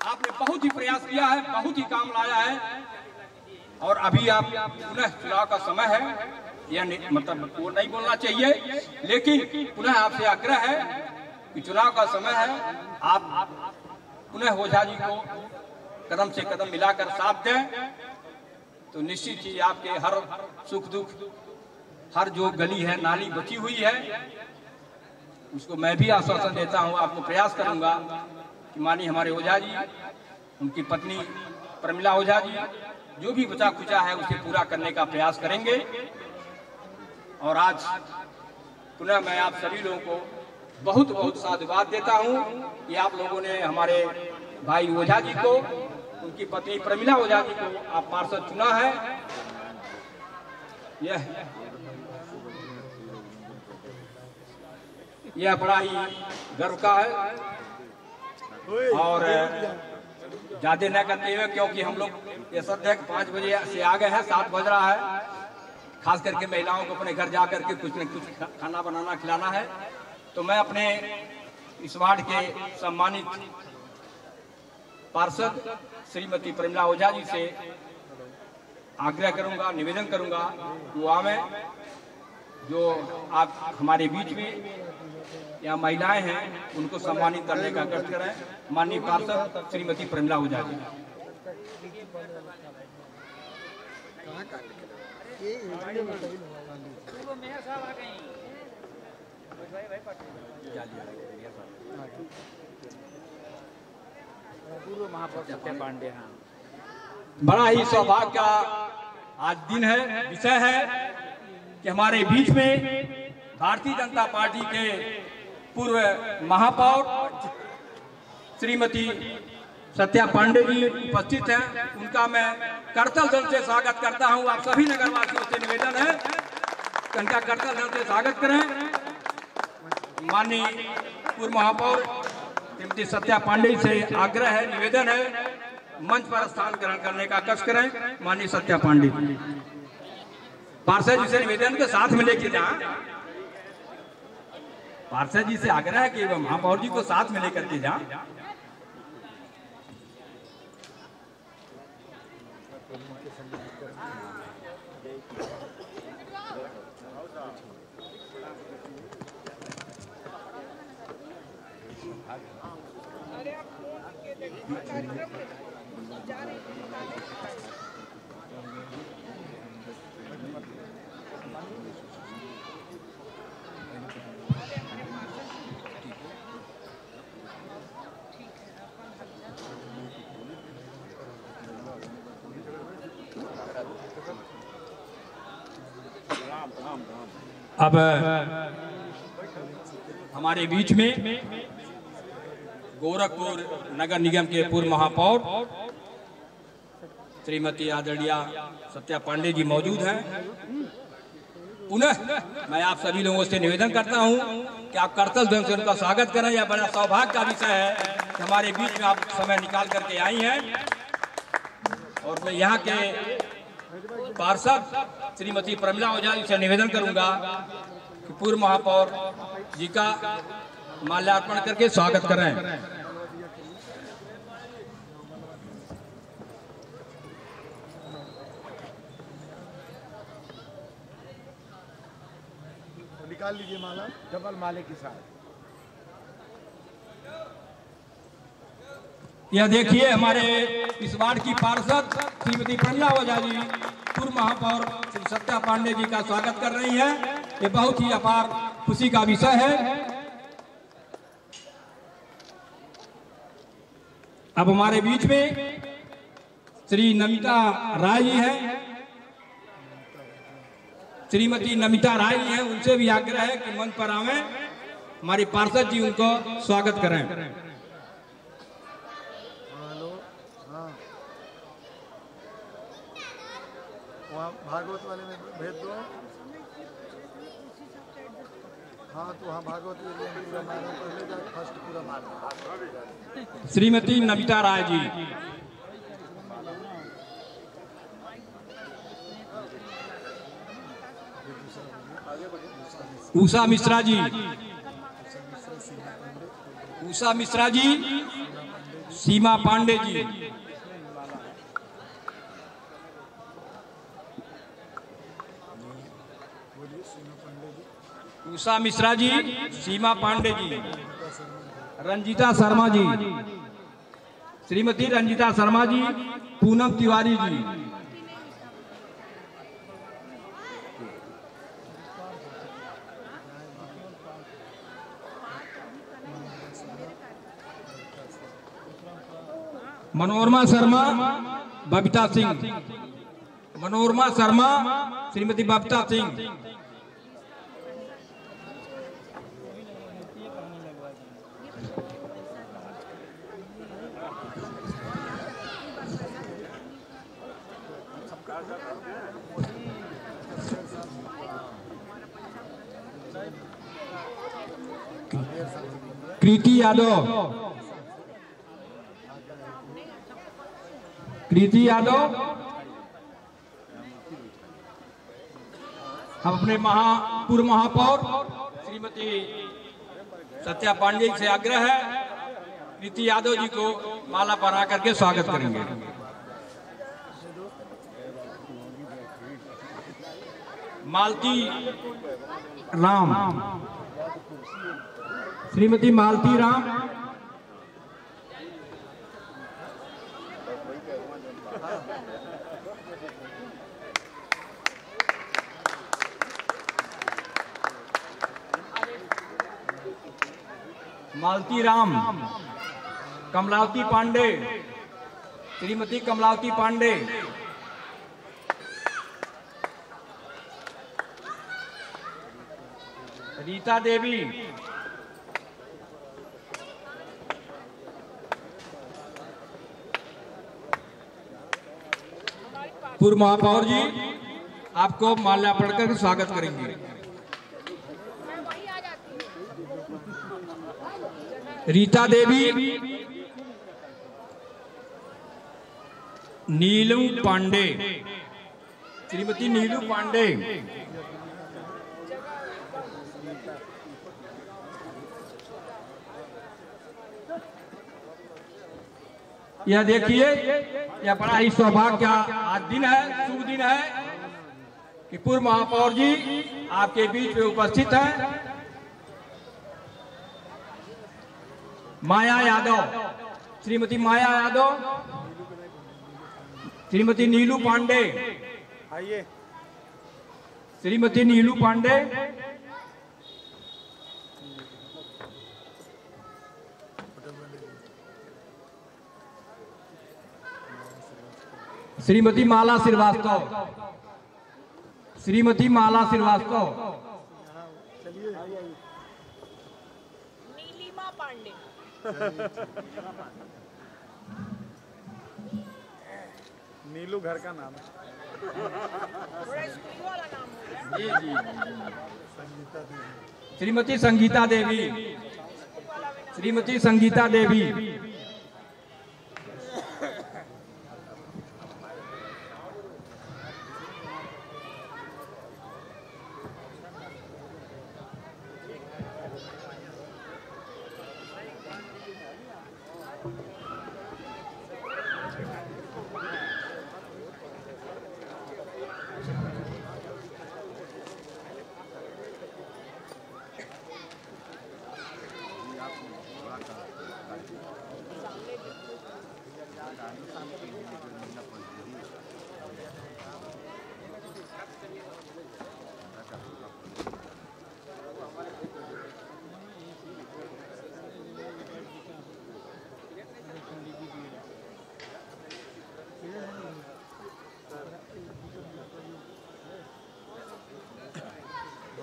आपने बहुत ही प्रयास किया है, बहुत ही काम लाया है। और अभी आप पुनः चुनाव का समय है, यह मतलब वो नहीं बोलना चाहिए, लेकिन पुनः आपसे आग्रह है कि चुनाव का समय है, आप पुनः ओझा जी को कदम से कदम मिलाकर साथ दें तो निश्चित ही आपके हर सुख दुख, हर जो गली है नाली बची हुई है उसको मैं भी आश्वासन देता हूं, आपको प्रयास करूंगा कि माननीय हमारे ओझा जी, उनकी पत्नी प्रमिला ओझा जी जो भी बचा खुचा है उसे पूरा करने का प्रयास करेंगे। और आज पुनः मैं आप सभी लोगों को बहुत बहुत साधुवाद देता हूं कि आप लोगों ने हमारे भाई ओझा जी को, उनकी पत्नी प्रमिला ओझा जी को आप पार्षद चुना है। यह बड़ा ही गर्व का है। और ज्यादा न करते हुए, क्योंकि हम लोग ये सब 5 बजे से आ गए हैं, 7 बज रहा है, खास करके महिलाओं को अपने घर जा करके कुछ न कुछ खाना बनाना खिलाना है, तो मैं अपने इस वार्ड के सम्मानित पार्षद श्रीमती प्रमिला ओझा जी से आग्रह करूंगा, निवेदन करूंगा वो आवे, जो आप हमारे बीच में या महिलाएं हैं उनको सम्मानित करने का कष्ट करें। माननीय पार्षद श्रीमती प्रमिला ओझा जी। बड़ा ही सौभाग्य का आज दिन है, विषय है कि हमारे बीच में भारतीय जनता पार्टी के पूर्व महापौर श्रीमती सत्या पांडे जी उपस्थित हैं। उनका मैं करतल दल से स्वागत करता हूं। आप सभी नगरवासियों से निवेदन है कि उनका करतल दल से स्वागत करें। माननीय पूर्व महापौर श्रीमती सत्या पांडे से आग्रह है, निवेदन है, मंच पर स्थान ग्रहण करने का कष्ट करें। माननीय सत्या पांडे पार्षद जी से निवेदन के साथ में लेके जाए, पार्षद जी से आग्रह है कि महापौर जी को साथ में लेकर के जाए। अब हमारे बीच में गोरखपुर नगर निगम के पूर्व महापौर श्रीमती आदरणीय सत्या पांडे जी मौजूद हैं। पुनः मैं आप सभी लोगों से निवेदन करता हूं कि आप करतल ध्वनि से उनका स्वागत करें। यह बड़ा सौभाग्य का विषय है कि हमारे बीच में आप समय निकाल करके आई हैं। और मैं यहाँ के पार्षद श्रीमती प्रमिला ओझा जी से निवेदन करूंगा कि पूर्व महापौर जी का माल्यार्पण करके स्वागत करें। निकाल लीजिए माला, डबल माले के साथ। यह देखिए हमारे इस वार्ड की पार्षद श्रीमती प्रमिला ओझा जी पूर्व महापौर श्री सत्या पांडे जी का स्वागत कर रही हैं। ये बहुत ही अपार खुशी का विषय है। अब हमारे बीच में श्री नमिता राय जी हैं, श्रीमती नमिता राय जी हैं। उनसे भी आग्रह है कि मंच पर आवे, हमारी पार्षद जी उनको स्वागत करें। हेलो, हाँ, वहाँ भागवत वाले में भेज दो। हाँ, तो वहाँ भागवत पूरा मारो, पहले जाए फर्स्ट पूरा मारो। श्रीमती नमिता राय जी, उषा मिश्रा जी, उषा मिश्रा जी, सीमा पांडे जी, उषा मिश्रा जी, सीमा पांडे जी, रंजीता शर्मा जी, श्रीमती रंजीता शर्मा जी, पूनम तिवारी जी, मनोरमा शर्मा, बबीता सिंह, मनोरमा शर्मा, श्रीमती बबीता सिंह, कृति यादव, कृति यादव। हम अपने पूर्व महापौर श्रीमती सत्या पांडे से आग्रह है, कृति यादव जी को माला पहना करके स्वागत करेंगे। मालती राम, श्रीमती मालती राम, मालती राम, कमलावती पांडे, श्रीमती कमलावती पांडे, रीता देवी, पूर्व महापौर जी आपको माल्यार्पण कर स्वागत करेंगे। रीता देवी, नीलू पांडे, श्रीमती नीलू पांडे, यह देखिए यह बड़ा ही सौभाग्य का आज दिन है, शुभ दिन है कि पूर्व महापौर जी आपके बीच में उपस्थित हैं। माया यादव, श्रीमती माया यादव, श्रीमती नीलू पांडे, आइए, श्रीमती नीलू पांडे, श्रीमती माला श्रीवास्तव, श्रीमती माला श्रीवास्तव, नीलिमा पांडे, नीलू घर का नाम है। जी जी संगीता देवी। श्रीमती संगीता देवी, श्रीमती संगीता देवी।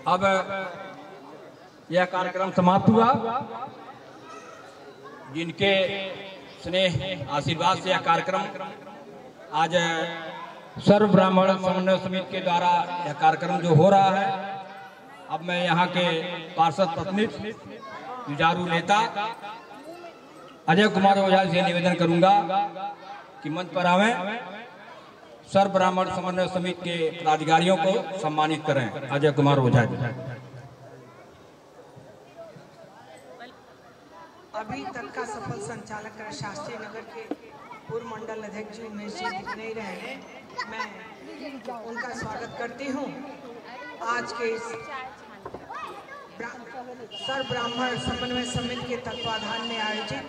अब यह कार्यक्रम समाप्त हुआ। जिनके स्नेह आशीर्वाद से यह कार्यक्रम आज सर्व ब्राह्मण समन्वय समिति के द्वारा यह कार्यक्रम जो हो रहा है, अब मैं यहाँ के पार्षद प्रतिनिधि जुझारू नेता अजय कुमार ओझा से निवेदन करूंगा कि मंच पर आवें, सर्व ब्राह्मण समन्वय समिति के पदाधिकारियों को सम्मानित करें। अजय कुमार ओझा जी। अभी तक का सफल संचालक शास्त्री नगर के पूर्व मंडल अध्यक्ष जी उमेश जी दिख नहीं रहे हैं, मैं उनका स्वागत करती हूं। आज के इस सर्व ब्राह्मण समन्वय समिति के तत्वाधान में आयोजित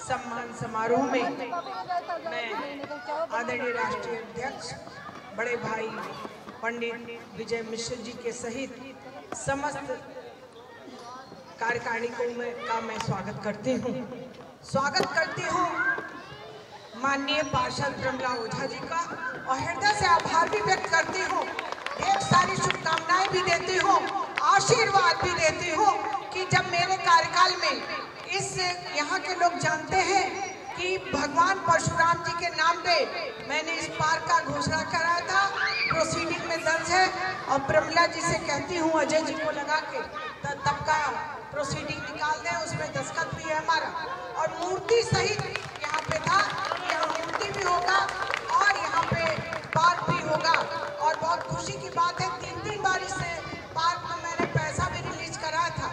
सम्मान समारोह में मैं आदरणीय राष्ट्रीय अध्यक्ष बड़े भाई पंडित विजय मिश्र जी के सहित समस्त कार्यकारिणी का मैं स्वागत करती हूँ माननीय पार्षद प्रमला ओझा जी का, और हृदय से आभार भी व्यक्त करती हूँ। ढेर सारी शुभकामनाएं भी देती हूँ, आशीर्वाद भी देती हूँ कि जब मेरे कार्यकाल में यहाँ के लोग जानते हैं कि भगवान परशुराम जी के नाम पे मैंने इस पार्क का घोषणा कराया था, प्रोसीडिंग में दर्ज है, और प्रमला जी से कहती हूँ अजय जी को लगा के तब का प्रोसीडिंग निकाल दें, उसमें दस्तखत भी है हमारा, और मूर्ति सहित यहाँ पे था। यहाँ मूर्ति भी होगा और यहाँ पे पार्क भी होगा, और बहुत खुशी की बात है 3 बार इस पार्क में मैंने पैसा भी रिलीज कराया था,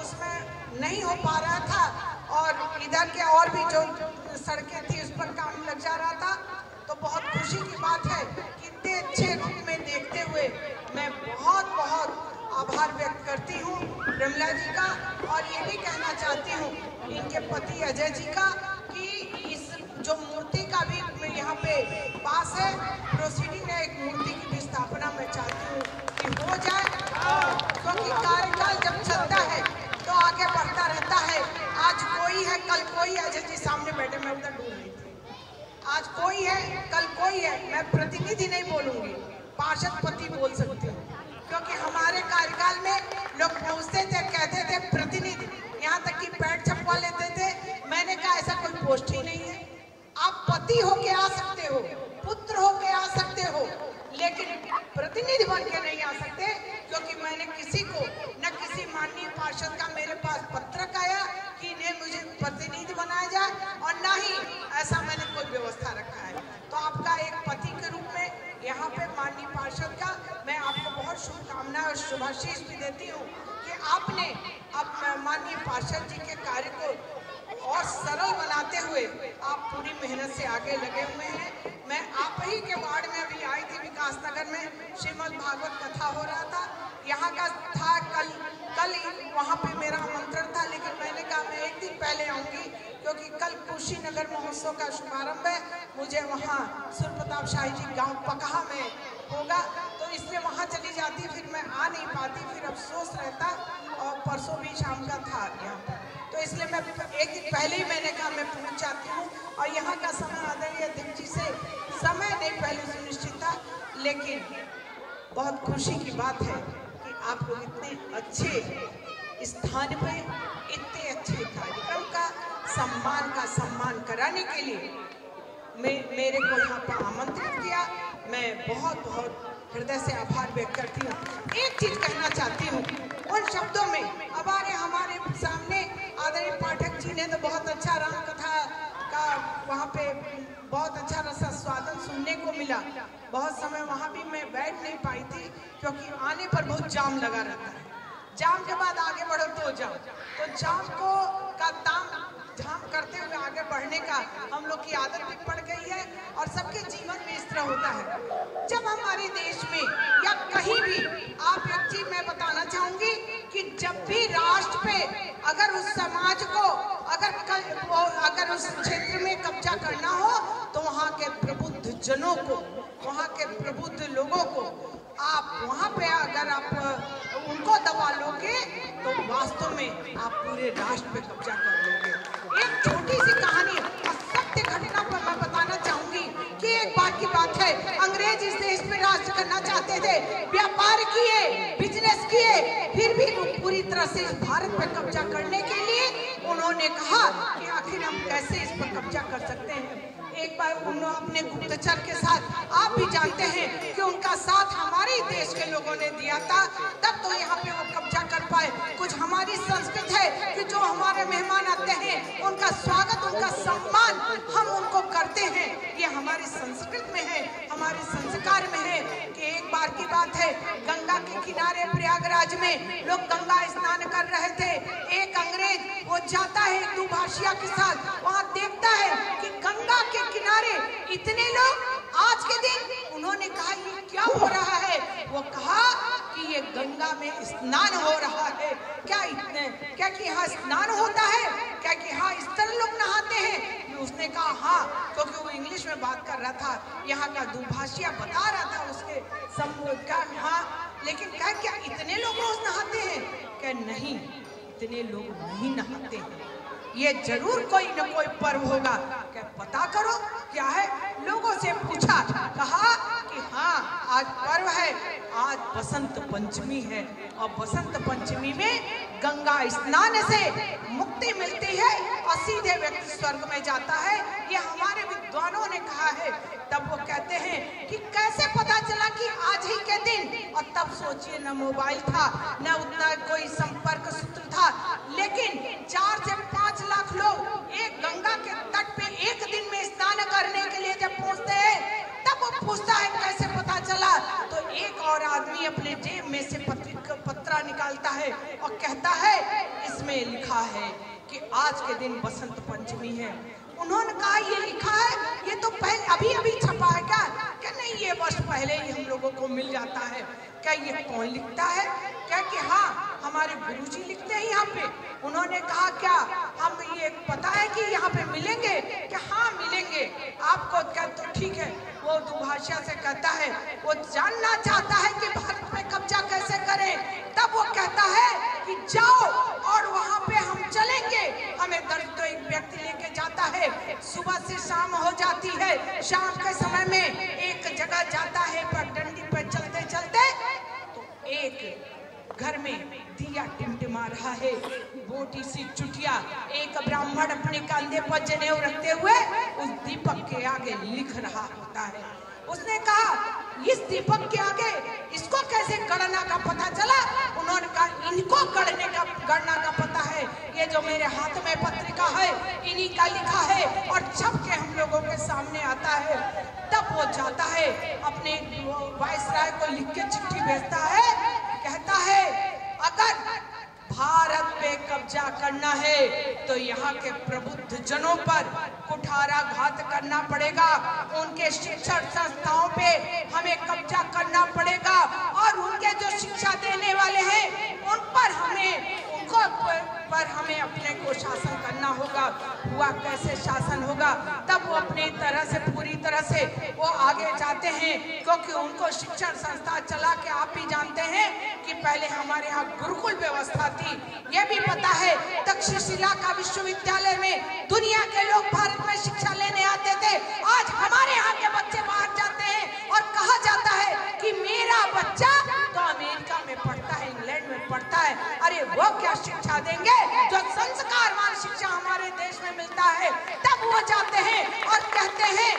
उसमें नहीं हो पा रहा था, और इधर के और भी जो सड़कें थी उस पर काम लग जा रहा था। तो बहुत खुशी की बात है कि इतने अच्छे रूप में देखते हुए मैं बहुत बहुत आभार व्यक्त करती हूँ प्रमला जी का, और ये भी कहना चाहती हूँ इनके पति अजय जी का कि इस जो मूर्ति का भी यहाँ पे पास है प्रोसीडिंग में, एक मूर्ति की भी स्थापना मैं चाहती हूँ कि हो जाए, क्योंकि कार्यकाल जब चलता है तो आगे बढ़ता रहता है। आज कोई है कल कोई है, अजय जी सामने बैठे, मैं उधर ढूंढ रही थी, आज कोई है कल कोई है, मैं प्रतिनिधि नहीं बोलूंगी, पार्षद पति बोल सकती हूँ, क्योंकि हमारे कार्यकाल में लोग पूछते थे, कहते थे प्रतिनिधि, यहाँ तक कि पैड छपवा लेते थे। मैंने कहा ऐसा कोई पोस्ट ही नहीं है, आप पति होके आ सकते हो, पुत्र होके आ सकते हो, लेकिन प्रतिनिधि बन के नहीं आ सकते, क्योंकि मैंने किसी को न किसी माननीय पार्षद का मेरे पास पत्रक आया कि इन्हें मुझे प्रतिनिधि बनाया जाए, और न ही ऐसा मैंने कोई व्यवस्था रखा है। तो आपका एक पति के रूप में यहाँ पे माननीय पार्षद का मैं आपको बहुत शुभकामनाएं और शुभाशीष भी देती हूँ कि आपने अब माननीय पार्षद जी के कार्य को और सरल बनाते हुए आप पूरी मेहनत से आगे लगे हुए हैं। मैं आप ही के वार्ड में अभी आई थी, विकास नगर में श्रीमद् भागवत कथा हो रहा था, यहाँ का था कल वहाँ पे मेरा आमंत्रण था, लेकिन मैंने कहा मैं एक दिन पहले आऊँगी, क्योंकि कल कुशीनगर महोत्सव का शुभारंभ है, मुझे वहाँ सुरप्रताप शाही जी गाँव पकहा में होगा, तो इसलिए वहाँ चली जाती, फिर मैं आ नहीं पाती, फिर अफसोस रहता, और परसों भी शाम का था यहाँ पर, तो इसलिए मैं एक दिन पहले ही मैंने कहा मैं पहुँच जाती हूँ। और यहाँ का समय आदरणीय अध्यक्ष जी से समय नहीं पहले सुनिश्चित था, लेकिन बहुत खुशी की बात है कि आप लोग इतने अच्छे स्थान पे इतने अच्छे कार्यक्रम का सम्मान कराने के लिए मेरे को यहाँ पर आमंत्रित किया। मैं बहुत बहुत हृदय से आभार व्यक्त करती हूँ। एक चीज कहना चाहती हूँ उन शब्दों में। अब हमारे सामने आदरणीय पाठक जी ने तो बहुत अच्छा राम कथा का वहाँ पे बहुत अच्छा रसा स्वादन सुनने को मिला। बहुत समय वहाँ भी मैं बैठ नहीं पाई थी क्योंकि आने पर बहुत जाम लगा रहता है। जाम के बाद आगे बढ़ो तो जाम, तो जाम को का धाम करते हुए आगे बढ़ने का हम लोग की आदत भी पड़ गई है और सबके जीवन में इस तरह होता है। जब हमारे देश में या कहीं भी आप एक चीज मैं बताना चाहूंगी कि जब भी राष्ट्र पे अगर उस समाज को अगर उस क्षेत्र में कब्जा करना हो तो वहाँ के प्रबुद्ध जनों को, वहाँ के प्रबुद्ध लोगों को आप वहाँ पे अगर आप उनको दबा लोगे तो वास्तव में आप पूरे राष्ट्र पे कब्जा कर लोगे। एक छोटी सी कहानी सत्य घटना पर मैं बताना चाहूंगी कि एक बात की बात है, अंग्रेज इस देश में राज करना चाहते थे, व्यापार किए, बिजनेस किए, फिर भी पूरी तरह से इस भारत पर कब्जा करने के लिए उन्होंने कहा कि आखिर हम कैसे इस पर कब्जा कर सकते हैं। एक बार उन्होंने अपने गुप्तचर के साथ, आप भी जानते हैं कि उनका साथ हमारे देश के लोगों ने दिया था, तब तो यहाँ पे वो कब्जा कर पाए। कुछ हमारी संस्कृति है कि जो हमारे मेहमान आते हैं उनका स्वागत, उनका सम्मान हम उनको करते हैं। ये हमारी संस्कृति में है, हमारे संस्कार में है। कि एक बार की बात है, गंगा के किनारे प्रयागराज में लोग गंगा स्नान कर रहे थे। एक अंग्रेज वो जाता है दुभाषिया के साथ, वहाँ देखता है कि गंगा के किनारे इतने लोग। आज के दिन उन्होंने कहा ये क्या हो रहा है? वो कहा कि ये गंगा में स्नान हो रहा है। क्या कि यहाँ स्नान होता है? क्या कि हाँ इस तरह लोग नहाते हैं? उसने कहा हाँ, क्योंकि वो इंग्लिश में बात कर रहा था, यहाँ का दुभाषिया बता रहा था उसके क्या हाँ, लेकिन क्या इतने लोग रोज नहाते हैं? क्या नहीं, इतने लोग नहीं नहाते हैं। ये जरूर कोई न कोई पर्व होगा, क्या पता करो क्या है। लोगों से पूछा, कहा कि हाँ आज पर्व है, आज बसंत पंचमी है और बसंत पंचमी में गंगा स्नान से मुक्ति मिलती है और सीधे व्यक्ति स्वर्ग में जाता है। ये हमारे विद्वानों ने कहा है। तब वो कहते हैं कि कैसे पता चला कि आज ही के दिन, और तब सोचिए न मोबाइल था, न उतना कोई संपर्क सूत्र था, लेकिन 4 से 5 लाख लोग एक गंगा के तट पे एक दिन में स्नान करने के लिए जब पहुंचते हैं, तब वो पूछता है कैसे पता चला। तो एक और आदमी अपने जेब में से पत्रा निकालता है और कहता है इसमें लिखा है कि आज के दिन बसंत पंचमी है। उन्होंने कहा ये लिखा है, ये तो पहले अभी छपा है क्या? क्या नहीं, ये वर्ष पहले ही हम लोगों को मिल जाता है। क्या ये कौन लिखता है? क्या कि हाँ हमारे गुरुजी लिखते हैं यहाँ पे। उन्होंने कहा क्या हम ये पता है कि यहाँ पे मिलेंगे? क्या हाँ मिलेंगे आपको। क्या तो ठीक है। वो दुभाषिया से कहता है, वो जानना चाहता है कि भारत में कब्जा कैसे करें। तब वो कहता है कि जाओ और वहाँ पे हम चलेंगे। हमें तो एक व्यक्ति लेके जाता है, सुबह से शाम हो जाती है, शाम के समय में एक जगह जाता है पगडंडी पर चलते चलते, तो एक घर में दिया टिमटिमा रहा है, बोटी सी चुटिया। एक ब्राह्मण अपने कंधे पर जनेऊ रखते हुए उस दीपक के आगे लिख रहा होता है। उसने कहा इस दीपक के आगे इसको कैसे गणना का पता चला? उन्होंने कहा इनको गणना का पता है, ये जो मेरे हाथ में पत्रिका है इन्हीं का लिखा है और छप के हम लोगों के सामने आता है। तब वो जाता है अपने वायसराय को लिख के चिट्ठी भेजता है, कहता है अगर भारत पे कब्जा करना है तो यहाँ के प्रबुद्ध जनों पर कुठाराघात करना पड़ेगा, उनके शिक्षण संस्थाओं पे हमें कब्जा करना पड़ेगा और उनके जो शिक्षा देने वाले हैं उन पर हमें अपने को शासन करना होगा। हुआ कैसे शासन होगा? तब वो अपनी तरह से पूरी तरह से वो आगे जाते हैं, क्योंकि उनको शिक्षण संस्था चला के आप भी जानते हैं कि पहले हमारे यहाँ गुरुकुल व्यवस्था थी। ये भी पता है तक्षशिला का विश्वविद्यालय में दुनिया के लोग भारत में शिक्षा लेने आते थे। आज हमारे यहाँ के बच्चे बाहर जाते हैं और कहा जाता है कि मेरा बच्चा तो अमेरिका में पढ़ता है, इंग्लैंड में पढ़ता है। अरे वो क्या शिक्षा देंगे जो संस्कारवान शिक्षा हमारे देश में मिलता है? तब वो जाते हैं और कहते हैं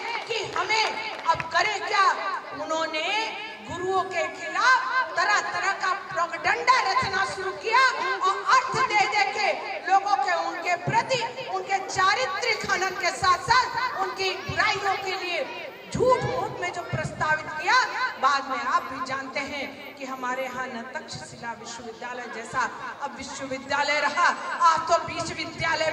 के खिलाफ तरह तरह का प्रोपेगेंडा रचना शुरू किया और अर्थ दे दे के लोगों के उनके प्रति उनके चारित्रिक खनन के साथ साथ उनकी बुराइयों के लिए झूठ मूठ में जो प्रस्तावित किया। बाद में आप भी जानते हैं कि हमारे यहाँ न तक्षशिला विश्वविद्यालय जैसा अब विश्वविद्यालय रहा, आज तो विश्वविद्यालय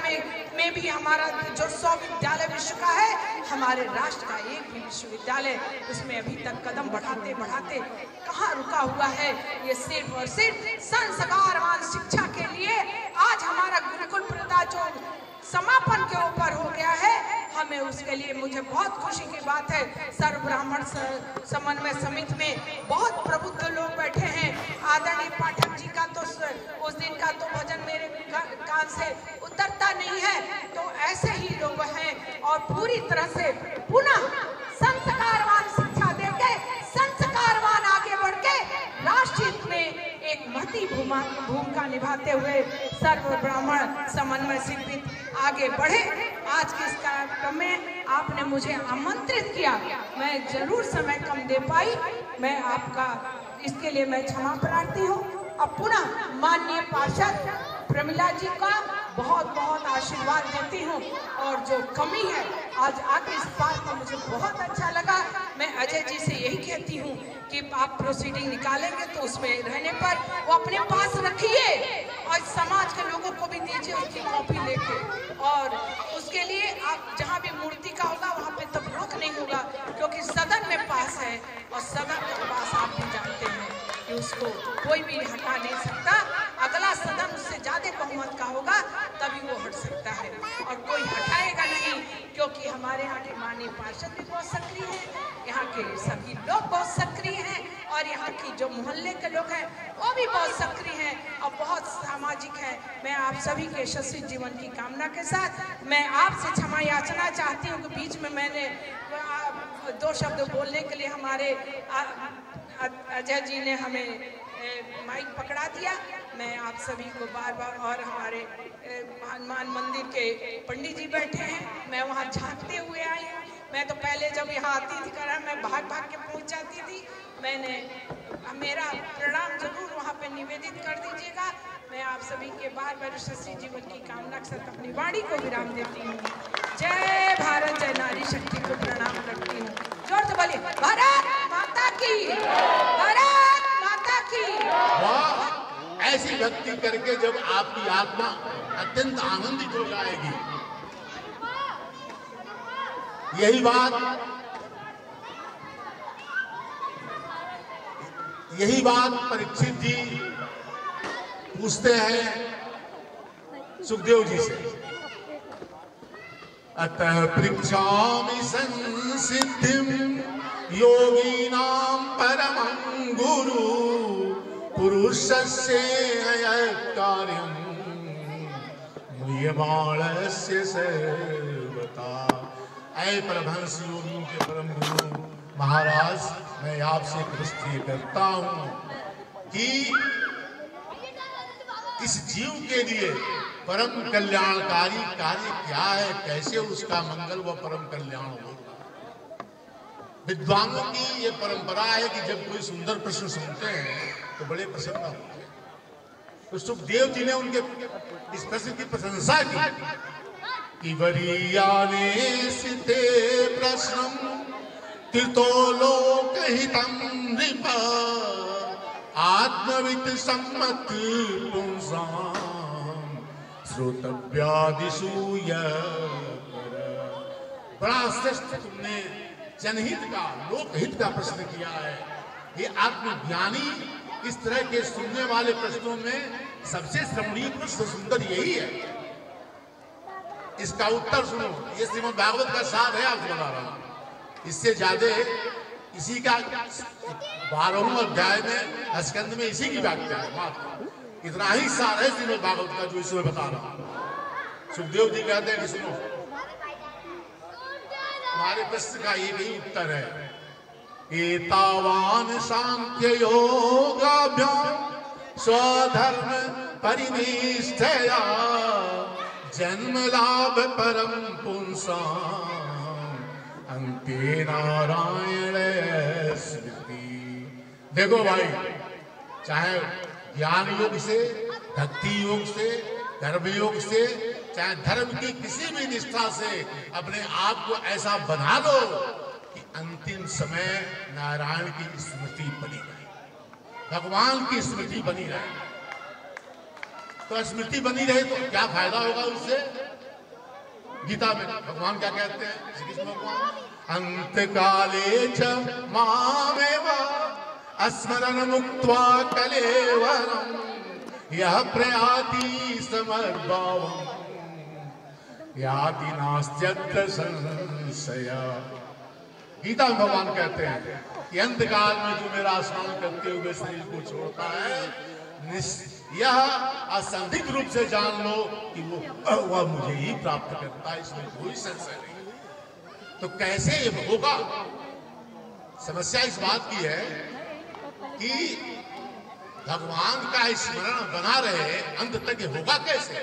में भी हमारा जो 100 विद्यालय विश्व का है, हमारे राष्ट्र का एक भी विश्वविद्यालय उसमें अभी तक कदम बढ़ाते बढ़ाते कहाँ रुका हुआ है। ये सिर्फ और सिर्फ संस्कारवान शिक्षा के लिए आज हमारा गुरुकुल प्रथा जो समापन के ऊपर हो गया है, हमें उसके लिए मुझे बहुत खुशी की बात है। सर्व ब्राह्मण समन्वय समिति में बहुत प्रबुद्ध लोग बैठे हैं। आदरणीय पाठक जी का तो उस दिन का तो भजन मेरे कान से उतरता नहीं है, तो ऐसे ही लोग हैं और पूरी तरह से पुनः संस्कारवान शिक्षा देके संस्कारवान आगे बढ़ के राष्ट्र में एक महती भूमिका निभाते हुए सर्व ब्राह्मण समन्वय समिति आगे बढ़े। आज के इस कार्यक्रम में आपने मुझे आमंत्रित किया, मैं जरूर समय कम दे पाई, मैं आपका इसके लिए मैं क्षमा प्रार्थी हूँ। अब पुनः माननीय पार्षद प्रमिला जी का बहुत बहुत आशीर्वाद देती हूँ और जो कमी है आज आके इस बात में मुझे बहुत अच्छा लगा। मैं अजय जी से यही कहती हूँ कि आप प्रोसीडिंग निकालेंगे तो उसमें रहने पर वो अपने पास रखिए और समाज के लोगों को भी दीजिए उसकी कॉपी लेके, और उसके लिए आप जहाँ भी मूर्ति का होगा वहाँ पे तब रोक नहीं होगा, क्योंकि सदन में पास है और सदन के पास आप भी जानते हैं कि उसको कोई भी हटा नहीं सकता। अगला सदन उससे ज्यादा बहुमत का होगा तभी वो हट सकता है और कोई हटाएगा नहीं, क्योंकि हमारे यहाँ के माननीय पार्षद भी बहुत सक्रिय हैं, यहाँ के सभी लोग बहुत सक्रिय हैं और यहाँ की जो मोहल्ले के लोग हैं वो भी बहुत सक्रिय हैं और बहुत सामाजिक हैं। मैं आप सभी के यशस्वी जीवन की कामना के साथ मैं आपसे क्षमा याचना चाहती हूँ कि बीच में मैंने 2 शब्द बोलने के लिए हमारे अजय जी ने हमें माइक पकड़ा दिया। मैं आप सभी को बार बार, और हमारे हनुमान मंदिर के पंडित जी बैठे हैं, मैं वहाँ झांकते हुए आई हूँ। मैं तो पहले जब यहाँ आती थी करा मैं भाग भाग के पहुँच जाती थी। मैंने मेरा प्रणाम जरूर वहाँ पे निवेदित कर दीजिएगा। मैं आप सभी के बार बार यशस्वी जीवन की कामना के साथ अपनी वाणी को विराम देती हूँ। जय भारत, जय नारी शक्ति को प्रणाम करती हूँ। जोर से बोलिए भारत माता की, भारत माता की। वाह, ऐसी भक्ति करके जब आपकी आत्मा अत्यंत आनंदित हो जाएगी। यही बात परीक्षित जी पूछते हैं सुखदेव जी से। अतः पृच्छामि संसिद्धिं योगिनां परमं गुरु पुरुषस्य कार्यं मुह्यमाणस्य सर्वथा। ऐ परमहंस योगियों के परम गुरु महाराज, मैं आपसे प्रश्न करता हूँ कि इस जीव के लिए परम कल्याणकारी कार्य क्या है, कैसे उसका मंगल व परम कल्याण होगा। विद्वानों की ये परंपरा है कि जब कोई सुंदर प्रश्न सुनते हैं तो बड़े प्रसन्न होते हैं। तो सुखदेव जी ने उनके इस प्रश्न की प्रशंसा की कि वरीयाने सिते प्रश्नम तीतो लोकहितं नृप आत्मवित् सम्मत पुंसां श्रोतव्यादिषु बड़ा श्रेष्ठ तुमने जनहित का, लोकहित का प्रश्न किया है। ये आत्मज्ञानी इस तरह के सुनने वाले प्रश्नों में सबसे श्रवणीय प्रश्न सुंदर यही है। इसका उत्तर सुनो, ये श्रीमद् भागवत का सार है, आपको बता रहा हूं। इससे ज्यादा इसी का 12वें अध्याय में स्कंद में इसी की व्याख्या है। मात्र इतना ही सार है श्रीमद् भागवत का जो इसमें बता रहा हूं। सुखदेव जी कहते हैं कि सुनो, हमारे प्रश्न का ये भी उत्तर है। एतावान सांख्य योगाभ्याम स्वधर्म परिनिष्ठया जन्म लाभ परम पुंसां अंते नारायण स्मृति देखो भाई, चाहे ज्ञान योग से, भक्ति योग से, धर्म योग से, चाहे धर्म की किसी भी निष्ठा से अपने आप को ऐसा बना लो कि अंतिम समय नारायण की स्मृति बनी रहे, भगवान की स्मृति बनी रहे। तो स्मृति बनी रहे तो क्या फायदा होगा उससे? गीता में भगवान क्या कहते हैं, श्री कृष्ण भगवान, अंत काले च मामेव स्मरण मुक्त्वा कलेवरम यह प्रयाति समर्भावम याति नास्त्यत्र संशय। गीता में भगवान कहते हैं कि अंत काल में जो मेरा स्मरण करते हुए शरीर को छोड़ता है, यह असंदिग्ध रूप से जान लो कि वह मुझे ही प्राप्त करता है, इसमें कोई संशय नहीं। तो कैसे ये होगा? समस्या इस बात की है कि भगवान का स्मरण बना रहे, अंत तक ये होगा कैसे?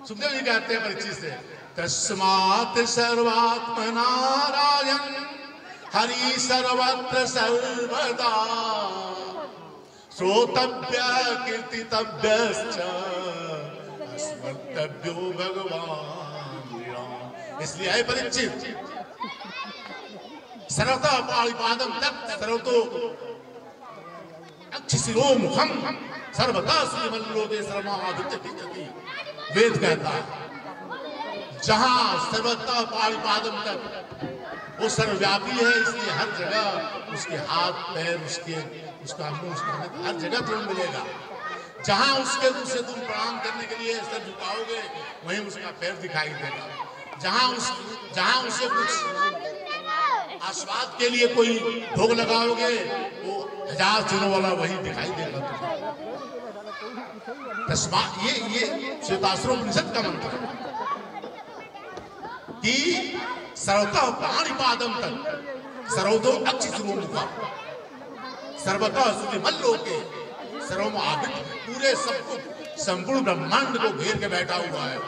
सुखदेव जी कहते हैं परीक्षित से, तस्मात् सर्वात्मना राजन् हरि सर्वत्र सर्वदा श्रोतव्य कीर्तितव्यश्च स्मर्तव्यो भगवान्। इसलिए है परीक्षित, सर्वतः पाणिपादं तत् सर्वतो अक्षिशिरो मुखम सर्वतः श्रीमल्लोके सर्वमादित्य तिष्ठति। वेद कहता है जहां सर्वतः पाणिपादम तक वो सर्वव्यापी है, इसलिए हर जगह उसके हाथ पैर, उसका मुंह, उसका हर जगह तुम्हें मिलेगा। जहां उसे तुम प्रणाम करने के लिए सर झुकाओगे वहीं उसका पैर दिखाई देगा। जहां उसे कुछ आस्वाद के लिए कोई भोग लगाओगे वो 1000 सिरों वाला वही दिखाई देगा तुम्हें। ये श्वेताश्रम उपनिषद का मंत्र है कि सर्वतः पाणिपादम तक सर्वतो अक्षिशिरो मुखम सर्वतः श्रीमल्लोके सर्वमादित्य, पूरे सबको संपूर्ण ब्रह्मांड को घेर के बैठा हुआ है।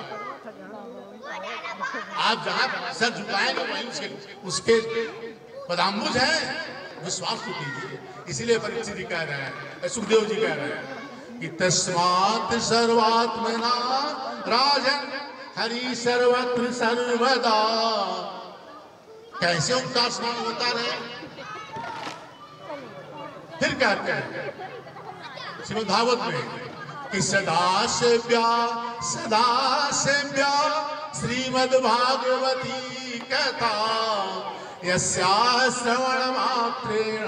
आप जहां सर झुकाएंगे वहीं उसके पदाम्बुज है, विश्वास को कीजिए। इसीलिए परीक्षित जी कह रहे हैं, सुखदेव जी कह रहे हैं कि तस्मात् सर्वात्मना राजन् हरि सर्वत्र सर्वदा। कैसे उनका स्मरण होता रहे? फिर कहते हैं श्रीमद् भागवत में कि सदा सेव्या श्रीमद् भागवती कथा यस्याः श्रवण मात्रेण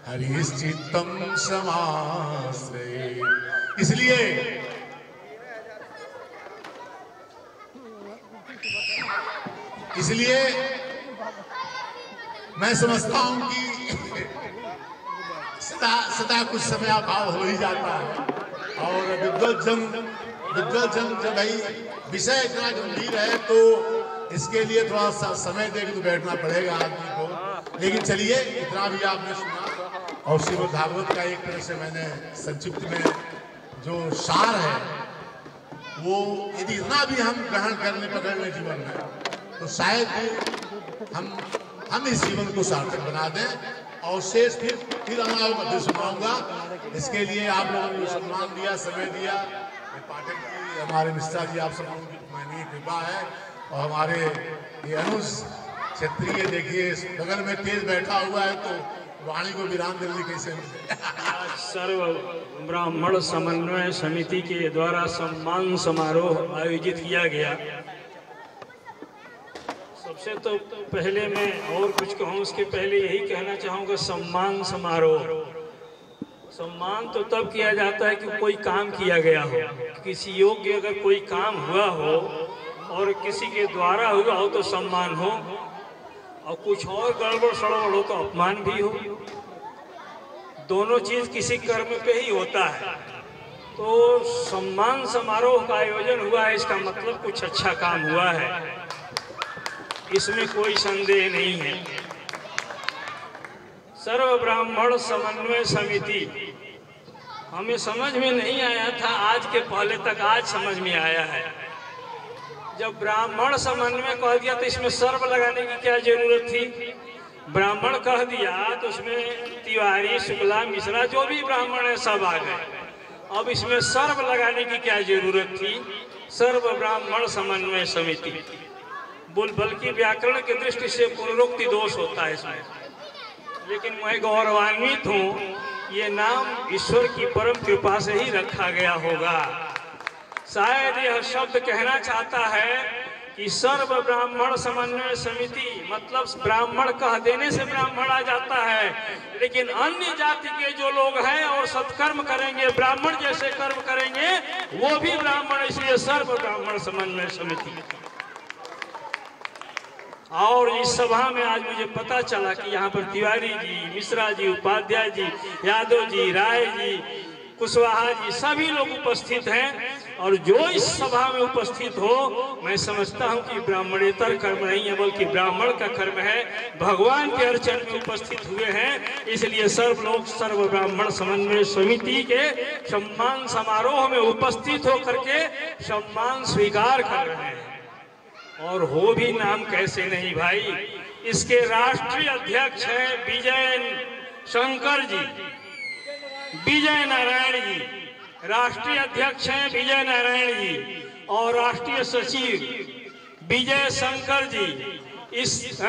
हरिश्चित्तम समाश्रये। इसलिए मैं समझता हूं कि सदा कुछ समय अभाव हो ही जाता है, और विद्वज्जन जब भाई विषय इतना गंभीर है तो इसके लिए थोड़ा सा समय देकर तो बैठना पड़ेगा आदमी को। लेकिन चलिए, इतना भी आपने सुना, और श्रीमद् भागवत का एक तरह से मैंने संक्षिप्त में जो सार है वो यदि इतना भी हम ग्रहण करने पकड़ लें जीवन में तो शायद हम इस जीवन को सार्थक बना दें। और शेष फिर मैं सुनाऊंगा। इसके लिए आप लोगों ने सम्मान दिया, समय दिया, पाठक जी, हमारे मिश्रा जी, आप सब लोगों की माननीय कृपा है। और हमारे ये अनुज क्षेत्रीय देखिए बगल में तेज बैठा हुआ है तो वाणी को विराम देने कैसे सर्व ब्राह्मण समन्वय समिति के द्वारा सम्मान समारोह आयोजित किया गया। सबसे तो पहले मैं और कुछ कहूँ, उसके पहले यही कहना चाहूँगा, सम्मान समारोह, सम्मान तो तब किया जाता है कि कोई काम किया गया हो, किसी योग्य अगर कोई काम हुआ हो और किसी के द्वारा हुआ हो तो सम्मान हो, और कुछ और गड़बड़ सड़बड़ हो तो अपमान भी हो। दोनों चीज किसी कर्म पे ही होता है। तो सम्मान समारोह का आयोजन हुआ है, इसका मतलब कुछ अच्छा काम हुआ है, इसमें कोई संदेह नहीं है। सर्व ब्राह्मण समन्वय समिति हमें समझ में नहीं आया था, आज के पहले तक आज समझ में आया है। जब ब्राह्मण समन्वय कह दिया तो इसमें सर्व लगाने की क्या जरूरत थी? ब्राह्मण कह दिया तो उसमें तिवारी, शुक्ला, मिश्रा जो भी ब्राह्मण है सब आ गए। अब इसमें सर्व लगाने की क्या जरूरत थी? सर्व ब्राह्मण समन्वय समिति। बल्कि व्याकरण की दृष्टि से पुनरुक्ति दोष होता है इसमें, लेकिन मैं गौरवान्वित हूँ, ये नाम ईश्वर की परम कृपा से ही रखा गया होगा। शायद यह शब्द कहना चाहता है कि सर्व ब्राह्मण समन्वय समिति, मतलब ब्राह्मण कह देने से ब्राह्मण आ जाता है, लेकिन अन्य जाति के जो लोग हैं और सत्कर्म करेंगे, ब्राह्मण जैसे कर्म करेंगे, वो भी ब्राह्मण, इसलिए सर्व ब्राह्मण समन्वय समिति। और इस सभा में आज मुझे पता चला कि यहाँ पर तिवारी जी, मिश्रा जी, उपाध्याय जी, यादव जी, राय जी, कुशवाहा जी, सभी लोग उपस्थित हैं। और जो इस सभा में उपस्थित हो, मैं समझता हूं कि ब्राह्मणेतर कर्म नहीं है, बल्कि ब्राह्मण का कर्म है। भगवान के अर्चन में उपस्थित हुए हैं, इसलिए सर्व लोग सर्व ब्राह्मण समन्वय समिति के सम्मान समारोह में उपस्थित होकर के सम्मान स्वीकार कर रहे हैं। और हो भी नाम कैसे नहीं भाई, इसके राष्ट्रीय अध्यक्ष हैं विजय शंकर जी, विजय नारायण जी राष्ट्रीय अध्यक्ष हैं, विजय नारायण जी, और राष्ट्रीय सचिव विजय शंकर जी। इस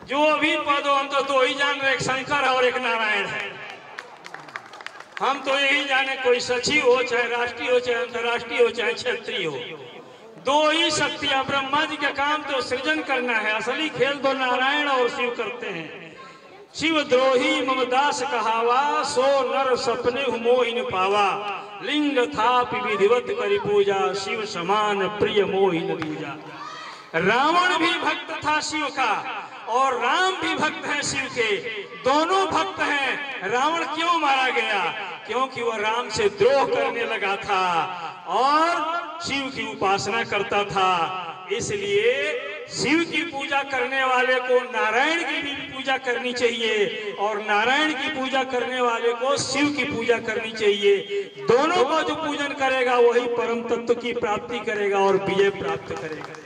जो भी पद हो हम तो दो ही जान रहे, एक शंकर और एक नारायण है। हम तो यही जाने, कोई सचिव हो, चाहे राष्ट्रीय हो, चाहे अंतर्राष्ट्रीय हो, चाहे क्षेत्रीय हो, दो ही शक्तियां। ब्रह्मा जी का काम तो सृजन करना है, असली खेल तो नारायण और शिव करते हैं। शिव द्रोही ममदास कहावा, सो नर सपने मोहिन पावा, लिंग था विधिवत करी पूजा, शिव समान प्रिय मोहिन दूजा। रावण भी भक्त था शिव का और राम भी भक्त हैं शिव के, दोनों भक्त हैं। रावण क्यों मारा गया? क्योंकि वह राम से द्रोह करने लगा था और शिव की उपासना करता था। इसलिए शिव की पूजा करने वाले को नारायण की भी पूजा करनी चाहिए और नारायण की पूजा करने वाले को शिव की पूजा करनी चाहिए। दोनों को जो पूजन करेगा वही परम तत्व की प्राप्ति करेगा और विजय प्राप्त करेगा।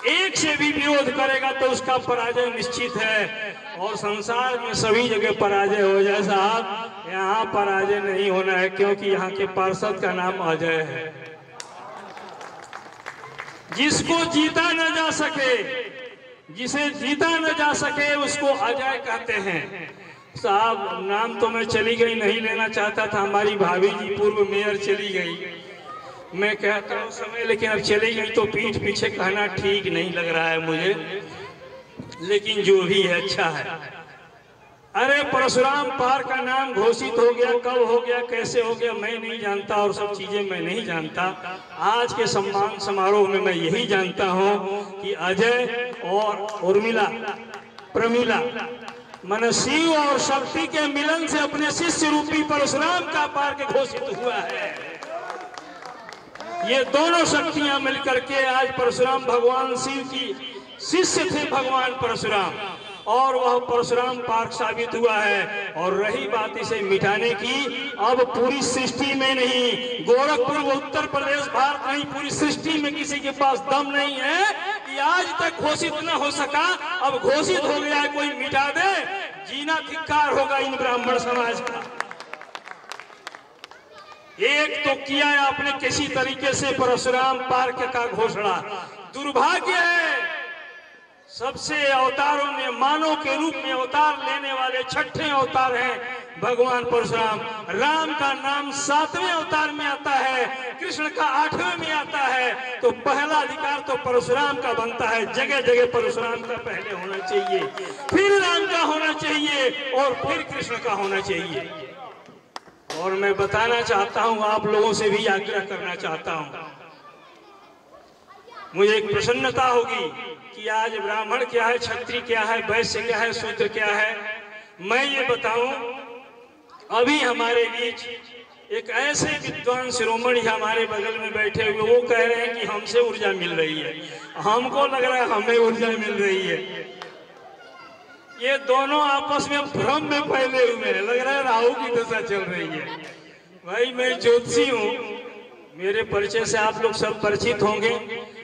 एक से भी विरोध करेगा तो उसका पराजय निश्चित है। और संसार में सभी जगह पराजय हो जाए साहब, यहाँ पराजय नहीं होना है, क्योंकि यहाँ के पार्षद का नाम अजय है। जिसको जीता न जा सके, जिसे जीता न जा सके उसको अजय कहते हैं। साहब नाम तो मैं चली गई, नहीं लेना चाहता था, हमारी भाभी जी पूर्व मेयर चली गई, मैं कहता हूँ समय, लेकिन अब चली गई तो पीठ पीछे कहना ठीक नहीं लग रहा है मुझे, लेकिन जो भी है अच्छा है। अरे परशुराम पार्क का नाम घोषित हो गया, कब हो गया, कैसे हो गया, मैं नहीं जानता और सब चीजें मैं नहीं जानता। आज के सम्मान समारोह में मैं यही जानता हूँ कि अजय और उर्मिला, प्रमिला मन शिव और शक्ति के मिलन से अपने शिष्य रूपी परशुराम का पार्क घोषित हुआ है। ये दोनों शक्तियां मिलकर के आज परशुराम भगवान शिव की शिष्य थे भगवान परशुराम, और वह परशुराम पार्क साबित हुआ है। और रही बात इसे मिटाने की, अब पूरी सृष्टि में नहीं, गोरखपुर उत्तर प्रदेश भारत नहीं, पूरी सृष्टि में किसी के पास दम नहीं है कि आज तक घोषित न हो सका, अब घोषित हो गया है, कोई मिटा दे, जीना धिक्कार होगा इन ब्राह्मण समाज का। एक तो किया है आपने किसी तरीके से परशुराम पार्क का घोषणा, दुर्भाग्य है सबसे अवतारों में मानव के रूप में अवतार लेने वाले छठे अवतार हैं भगवान परशुराम। राम का नाम 7वें अवतार में आता है, कृष्ण का 8वें में आता है, तो पहला अधिकार तो परशुराम का बनता है। जगह जगह परशुराम का पहले होना चाहिए, फिर राम का होना चाहिए और फिर कृष्ण का होना चाहिए। और मैं बताना चाहता हूं, आप लोगों से भी आग्रह करना चाहता हूं, मुझे एक प्रसन्नता होगी कि आज ब्राह्मण क्या है, क्षत्रिय क्या है, वैश्य क्या है, शूद्र क्या है। मैं ये बताऊं, अभी हमारे बीच एक ऐसे विद्वान शिरोमणि हमारे बगल में बैठे हुए, वो कह रहे हैं कि हमसे ऊर्जा मिल रही है, हमको लग रहा है हमें ऊर्जा मिल रही है। ये दोनों आपस में भ्रम में फैले हुए हैं, लग रहा है राहु की दशा चल रही है। भाई मैं ज्योतिषी हूँ, मेरे परिचय से आप लोग सब परिचित होंगे।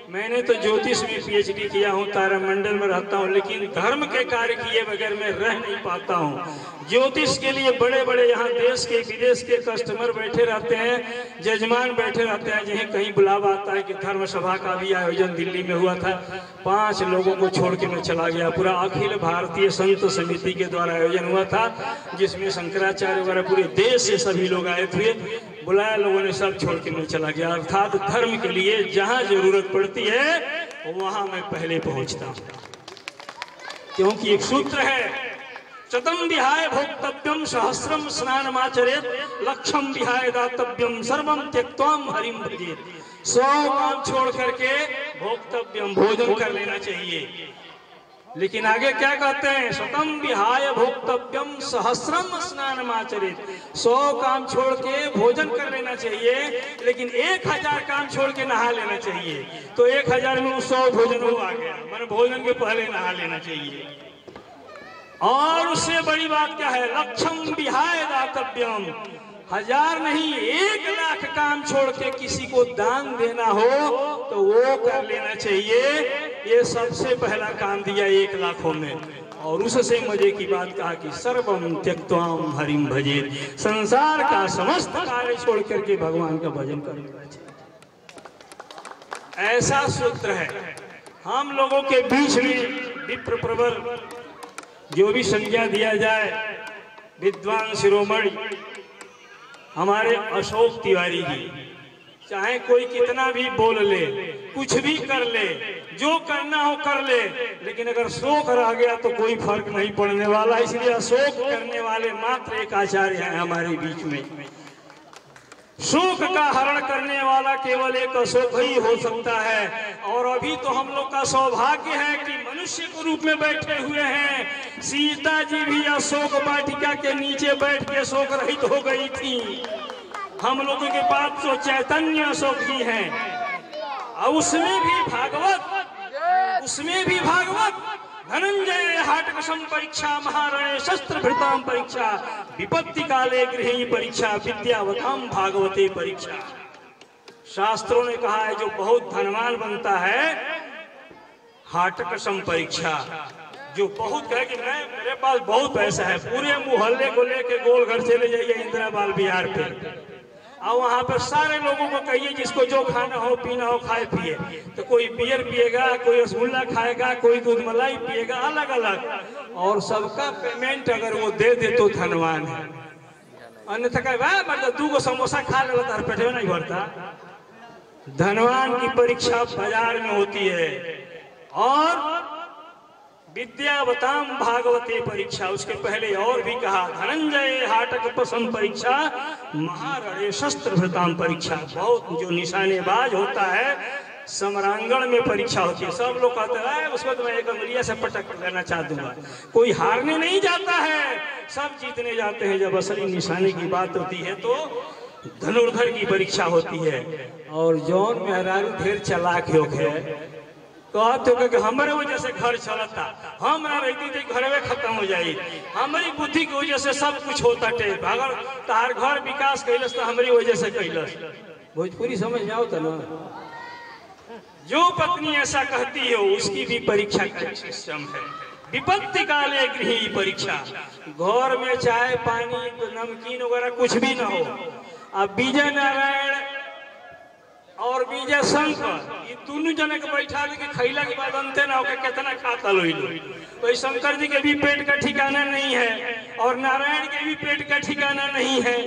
मैंने तो ज्योतिष में PhD किया हूँ, तारामंडल में रहता हूँ, लेकिन धर्म के कार्य किए बगैर मैं रह नहीं पाता हूँ। ज्योतिष के लिए बड़े बड़े यहाँ देश के विदेश के कस्टमर बैठे रहते हैं, जजमान बैठे रहते हैं। जहीं कहीं बुलावा आता है कि धर्म सभा का भी आयोजन दिल्ली में हुआ था, 5 लोगों को छोड़ के मैं चला गया। पूरा अखिल भारतीय संत समिति के द्वारा आयोजन हुआ था, जिसमें शंकराचार्य वगैरह पूरे देश से सभी लोग आए थे। बुलाया लोगों ने, सब छोड़ के मैं चला गया। अर्थात धर्म के लिए जहाँ जरूरत पड़ती है वहां मैं पहले पहुंचता हूं, क्योंकि एक सूत्र है, शतम विहाय भोक्तव्यम सहस्रम स्नानमाचरेत, लक्षम विहाय दातव्यम सर्वम त्यक्त्वाम हरिम भजेत। 100 काम छोड़ करके भोक्तव्यम भोजन कर लेना चाहिए। लेकिन आगे क्या कहते हैं, शतम विहाय भोक्तव्यम सहस्रम स्नानमाचरेत। 100 काम छोड़ के भोजन कर लेना चाहिए, लेकिन 1000 काम छोड़ के नहा लेना चाहिए। तो 1000 में 100 भोजन हो आ गया, मैंने भोजन के पहले नहा लेना चाहिए। और उससे बड़ी बात क्या है, लक्षम विहाय दातव्यम, 1000 नहीं 1,00,000 काम छोड़ के किसी को दान देना हो तो वो कर लेना चाहिए। ये सबसे पहला काम दिया 1,00,000 में। और उससे मजे की बात कहा कि सर्वम त्यक्त्वाम हरिम भजेत, संसार का समस्त कार्य छोड़ करके भगवान का भजन कर लेना चाहिए। ऐसा सूत्र है। हम लोगों के बीच में विप्र प्रवर जो भी संज्ञा दिया जाए, विद्वान शिरोमणि हमारे अशोक तिवारी जी, चाहे कोई कितना भी बोल ले, कुछ भी कर ले, जो करना हो कर ले, लेकिन अगर शोक रह गया तो कोई फर्क नहीं पड़ने वाला। इसलिए अशोक करने वाले मात्र एक आचार्य हैं हमारे बीच में। शोक का हरण करने वाला केवल एक अशोक ही हो सकता है। और अभी तो हम लोग का सौभाग्य है कि मनुष्य के रूप में बैठे हुए हैं। सीता जी भी अशोक वाटिका के नीचे बैठ के शोक रहित हो गई थी। हम लोगों के पास तो चैतन्य अशोक जी हैं, और उसमें भी भागवत धनंजय हाटकसम परीक्षा महारणे शस्त्र भृताम परीक्षा विपत्ति काले गृही परीक्षा विद्यावताम भागवते परीक्षा। शास्त्रों ने कहा है जो बहुत धनवान बनता है, हाटकसम परीक्षा, जो बहुत कहे कि मेरे पास बहुत पैसा है, पूरे मोहल्ले को लेके गोलघर चले जाइए इंदिरा बाल बिहार पे, और वहां पर सारे लोगों को कहिए जिसको जो खाना हो पीना हो खाए पिए। तो कोई बियर पिएगा, कोई रसगुल्ला खाएगा, कोई दूध मलाई पिएगा, अलग अलग, और सबका पेमेंट अगर वो दे दे तो धनवान है। अन्यथा कहे 2 समोसा खा ले तार पेटे नहीं भरता। धनवान की परीक्षा बाजार में होती है। और विद्यावताम भागवते परीक्षा, उसके पहले और भी कहा धनंजय हाटक पसम परीक्षा महारणे शस्त्र भृताम परीक्षा। बहुत जो निशानेबाज होता है समरांगण में परीक्षा होती है। सब लोग कहते हैं उसको तो मैं एक अंगुलिया से पटक लेना चाह दूंगा। कोई हारने नहीं जाता है, सब जीतने जाते हैं। जब असली निशाने की बात होती है तो धनुर्धर की परीक्षा होती है। और जौन मेहरारू ढेर चालाक है तो कि हमारे वजह से घर चलता, हम ना रहती थी घर में खत्म हो जाये, हमारी बुद्धि की वजह से सब कुछ होता टे। अगर तार घर विकास कैलस तो हमारी वजह से कैलस। भोजपुरी समझ में आओ तो ना। जो पत्नी ऐसा कहती हो उसकी भी परीक्षा का सिस्टम है। विपत्ति काले गृही परीक्षा, घर में चाय पानी नमकीन वगैरह कुछ भी ना हो। अब विजय नारायण और विजय शंकर ये दोनों जने के बैठा दे के खैला के बाद अंते ना होके कितना खाता लो। तो शंकर जी के भी पेट का ठिकाना नहीं है और नारायण के भी पेट का ठिकाना नहीं है।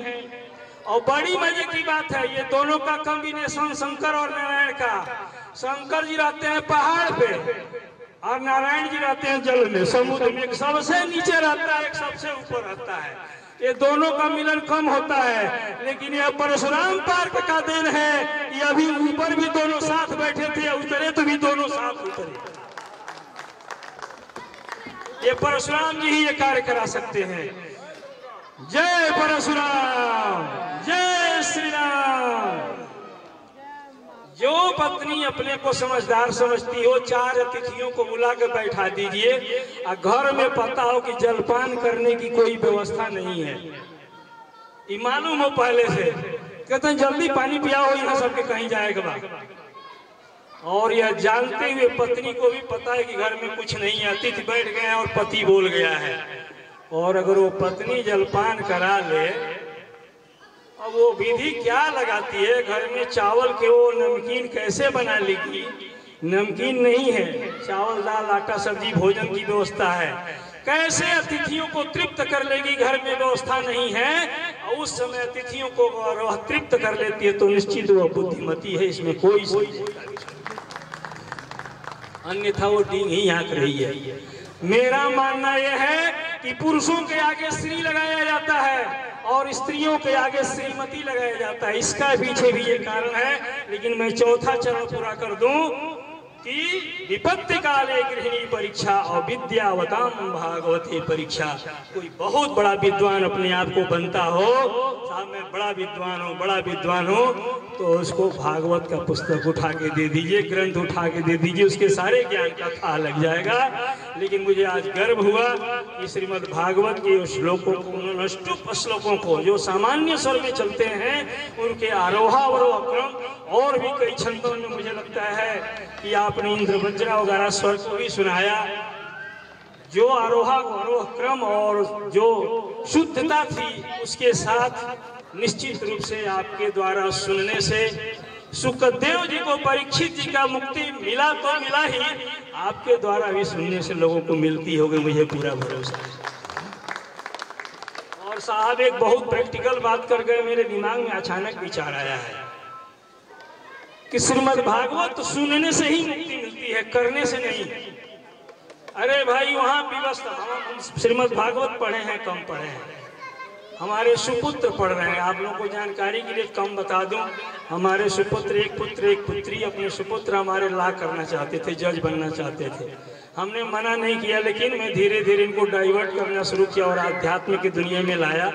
और बड़ी मजे की बात है ये दोनों का कॉम्बिनेशन शंकर और नारायण का। शंकर जी रहते हैं पहाड़ पे और नारायण जी रहते हैं जल में, समुद्र में। एक सबसे नीचे रहता है, एक सबसे ऊपर रहता है। ये दोनों का मिलन कम होता है, लेकिन यह परशुराम पार्क का दिन है। ये अभी ऊपर भी दोनों साथ बैठे थे, उतरे तो भी दोनों साथ उतरे। ये परशुराम जी ही ये कार्य करा सकते हैं। जय परशुराम, जय श्री राम। जो पत्नी अपने को समझदार समझती हो, 4 अतिथियों को बुला कर बैठा दीजिए। और घर में पता हो कि जलपान करने की कोई व्यवस्था नहीं है, ये मालूम हो पहले से, कहते हैं जल्दी पानी पिया हो, यहाँ सबके कहीं जाएगा। और यह जानते हुए पत्नी को भी पता है कि घर में कुछ नहीं है, अतिथि बैठ गए हैं और पति बोल गया है। और अगर वो पत्नी जलपान करा ले, अब वो विधि क्या लगाती है, घर में चावल के वो नमकीन कैसे बना लेगी? नमकीन नहीं है, चावल दाल आटा सब्जी भोजन की व्यवस्था है। कैसे अतिथियों को तृप्त कर लेगी? घर में व्यवस्था नहीं है, और उस समय अतिथियों को वह तृप्त कर लेती है तो निश्चित वह बुद्धिमती है, इसमें कोई अन्यथा वो डींग ही हाँक रही है। मेरा मानना यह है कि पुरुषों के आगे स्त्री लगाया जाता है और स्त्रियों के आगे श्रीमती लगाया जाता है। इसका पीछे भी ये कारण है। लेकिन मैं चौथा चरण पूरा कर दूं कि विपत्ति काले गृहिणी परीक्षा और विद्यावताम भागवती परीक्षा। कोई बहुत बड़ा विद्वान अपने आप को बनता हो, साहब मैं बड़ा विद्वान हूँ, तो उसको भागवत का पुस्तक उठा के दे दीजिए, ग्रंथ उठा के दे दीजिए, उसके सारे ज्ञान का था लग जाएगा। लेकिन मुझे आज गर्व हुआ कि श्रीमद् भागवत के श्लोकों को, अष्टुप श्लोकों को जो सामान्य स्वर में चलते हैं, उनके आरोहा अवरोह क्रम और भी कई छंदों में मुझे लगता है कि आपने इंद्र वज्रा वगैरह स्वर को भी सुनाया। जो आरोहा अवरोह क्रम और जो शुद्धता थी, उसके साथ निश्चित रूप से आपके द्वारा सुनने से सुखदेव जी को परीक्षित जी का मुक्ति मिला तो मिला ही, आपके द्वारा भी सुनने से लोगों को मिलती होगी, मुझे पूरा भरोसा है। और साहब एक बहुत प्रैक्टिकल बात कर गए, मेरे दिमाग में अचानक विचार आया है कि श्रीमद् भागवत सुनने से ही मुक्ति मिलती है, करने से नहीं। अरे भाई वहाँ व्यवस्था, हम श्रीमद् भागवत पढ़े हैं, कम पढ़े हैं, हमारे सुपुत्र पढ़ रहे हैं। आप लोगों को जानकारी के लिए कम बता दूं, हमारे सुपुत्र एक पुत्री अपने सुपुत्र हमारे ला करना चाहते थे, जज बनना चाहते थे। हमने मना नहीं किया, लेकिन मैं धीरे धीरे इनको डाइवर्ट करना शुरू किया और आध्यात्म की दुनिया में लाया।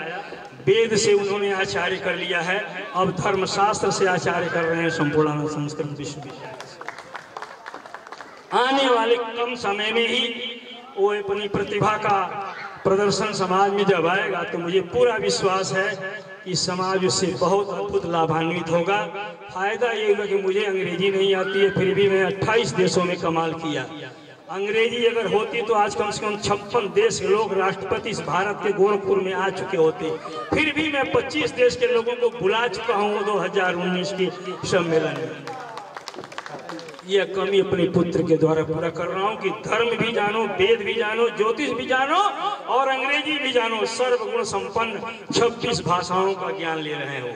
वेद से उन्होंने आचार्य कर लिया है, अब धर्मशास्त्र से आचार्य कर रहे हैं संपूर्ण संस्कृत विश्वविद्यालय से। आने वाले कम समय में ही वो अपनी प्रतिभा का प्रदर्शन समाज में जब आएगा तो मुझे पूरा विश्वास है कि समाज उससे बहुत अद्भुत लाभान्वित होगा। फायदा ये होगा कि मुझे अंग्रेजी नहीं आती है, फिर भी मैं 28 देशों में कमाल किया। अंग्रेजी अगर होती तो आज कम से कम 56 देश के लोग राष्ट्रपति इस भारत के गोरखपुर में आ चुके होते। फिर भी मैं 25 देश के लोगों को बुला चुका हूँ 2019 के सम्मेलन में। यह कमी अपने पुत्र के द्वारा पूरा कर रहा हूँ कि धर्म भी जानो, वेद भी जानो, ज्योतिष भी जानो और अंग्रेजी भी जानो। सर्वगुण संपन्न 26 भाषाओं का ज्ञान ले रहे हो।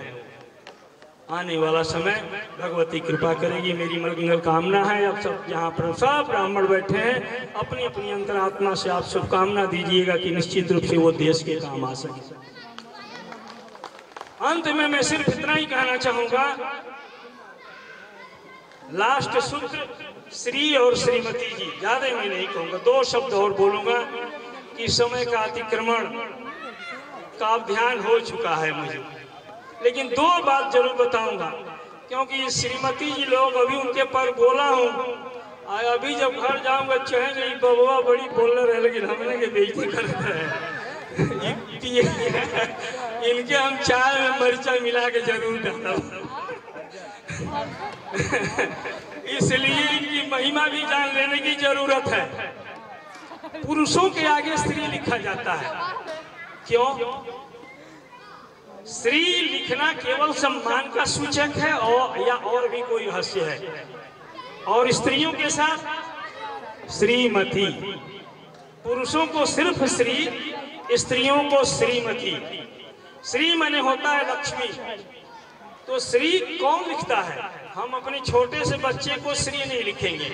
आने वाला समय भगवती कृपा करेगी, मेरी मंगल कामना है। अब सब यहाँ पर सब ब्राह्मण बैठे हैं, अपनी अपनी अंतरात्मा से आप शुभकामना दीजिएगा कि निश्चित रूप से वो देश के काम आ सके। अंत में मैं सिर्फ इतना ही कहना चाहूंगा, लास्ट सूत्र श्री और श्रीमती जी, ज्यादा मैं नहीं कहूंगा, 2 शब्द और बोलूंगा कि समय का अतिक्रमण का ध्यान हो चुका है मुझे, लेकिन 2 बात जरूर बताऊंगा क्योंकि श्रीमती जी लोग अभी उनके पर बोला हूँ। अभी जब घर जाऊंगा चाहेंगे बबुआ बड़ी बोल रहे, लेकिन हमने के बेइज्जती करते हैं। इनके हम चाय में मिर्चा मिला के जरूर डालता, इसलिए इनकी महिमा भी जान लेने की जरूरत है। पुरुषों के आगे स्त्री लिखा जाता है, क्यों? स्त्री लिखना केवल सम्मान का सूचक है और भी कोई रहस्य है। और स्त्रियों के साथ श्रीमती, पुरुषों को सिर्फ श्री, स्त्रियों को श्रीमती। श्री माने होता है लक्ष्मी, तो श्री कौन लिखता है? हम अपने छोटे से बच्चे को श्री नहीं लिखेंगे,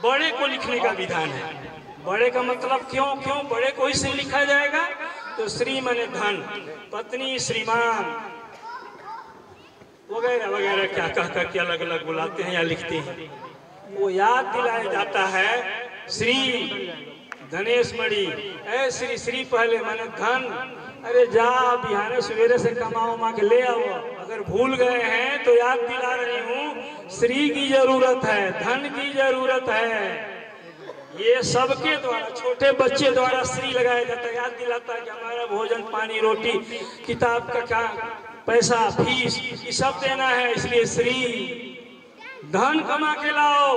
बड़े को लिखने का विधान है। बड़े का मतलब क्यों बड़े को ही श्री लिखा जाएगा? तो श्री माने धन, पत्नी श्रीमान वगैरह वगैरह क्या कह के अलग अलग बुलाते हैं या लिखते हैं। वो याद दिलाया जाता है श्री धनेश मणि, ऐ श्री, श्री पहले माने धन। अरे जा बिहार सवेरे से कमाओ माँ के ले आओ। अगर भूल गए हैं तो याद दिला रही हूँ, श्री की जरूरत है, धन की जरूरत है। ये सबके द्वारा, छोटे बच्चे द्वारा श्री लगाया जाता है, याद दिलाता है कि हमारा भोजन पानी रोटी किताब का क्या पैसा फीस ये सब देना है, इसलिए श्री। धन कमा के लाओ।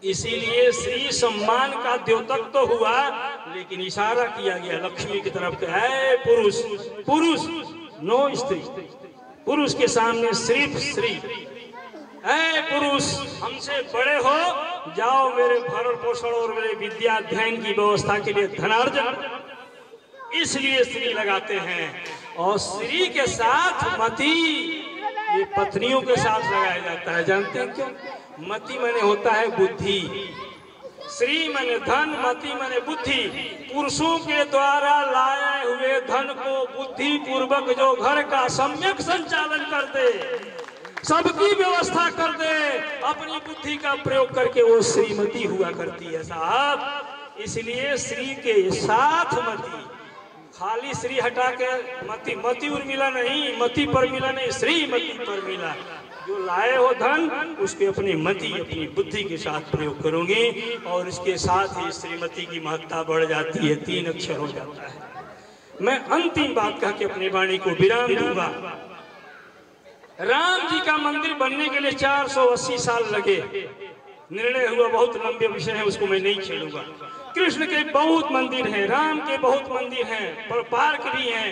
इसीलिए श्री सम्मान का द्योतक तो हुआ, लेकिन इशारा किया गया लक्ष्मी की तरफ के, है पुरुष, पुरुष नो स्त्री, पुरुष के सामने सिर्फ श्री। ऐ पुरुष, हमसे बड़े हो, जाओ मेरे भरण पोषण और मेरे विद्या अध्ययन की व्यवस्था के लिए धनार्जन, इसलिए श्री लगाते हैं। और श्री के साथ मति, ये पत्नियों के साथ लगाया जाता है। जानते हैं क्यों? मति माने होता है बुद्धि, श्री माने धन, मति माने बुद्धि। पुरुषों के द्वारा लाए हुए धन को बुद्धि पूर्वक जो घर का सम्यक संचालन कर दे, सबकी व्यवस्था कर दे, अपनी बुद्धि का प्रयोग करके, वो श्रीमती हुआ करती है साहब। इसलिए श्री के साथ मति, खाली श्री हटा के मति, मति उर्मिला नहीं, मति पर मिला नहीं, श्रीमती पर मिला। जो लाए हो धन, उसके अपनी मति, अपनी बुद्धि के साथ प्रयोग करोगे, और इसके साथ ही श्रीमती की महत्ता बढ़ जाती है, 3 अक्षर हो जाता है। मैं अंतिम बात कह के अपनी वाणी को विराम दूंगा। राम जी का मंदिर बनने के लिए 480 साल लगे। निर्णय हुआ, बहुत लंबे विषय है, उसको मैं नहीं छेड़ूंगा। कृष्ण के बहुत मंदिर हैं, राम के बहुत मंदिर हैं, पर पार्क भी हैं,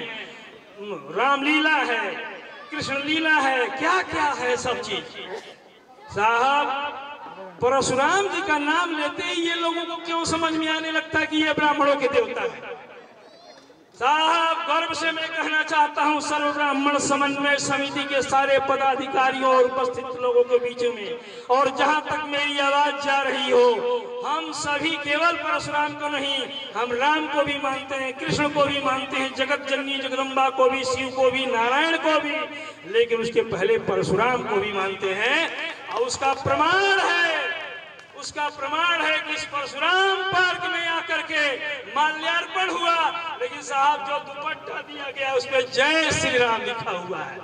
रामलीला है, कृष्ण लीला है, क्या क्या है सब चीज। साहब, परशुराम जी का नाम लेते ही ये लोगों को क्यों समझ में आने लगता है कि ये ब्राह्मणों के देवता है? साहब, गर्व से मैं कहना चाहता हूं, सर्व ब्राह्मण समन्वय समिति के सारे पदाधिकारियों और उपस्थित लोगों के बीच में, और जहां तक मेरी आवाज जा रही हो, हम सभी केवल परशुराम को नहीं, हम राम को भी मानते हैं, कृष्ण को भी मानते हैं, जगत जननी जगदम्बा को भी, शिव को भी, नारायण को भी, लेकिन उसके पहले परशुराम को भी मानते हैं। और उसका प्रमाण है कि इस परशुराम पार्क में आकर के माल्यार्पण हुआ, लेकिन साहब जो दुपट्टा दिया गया उस पर जय श्री राम लिखा हुआ है।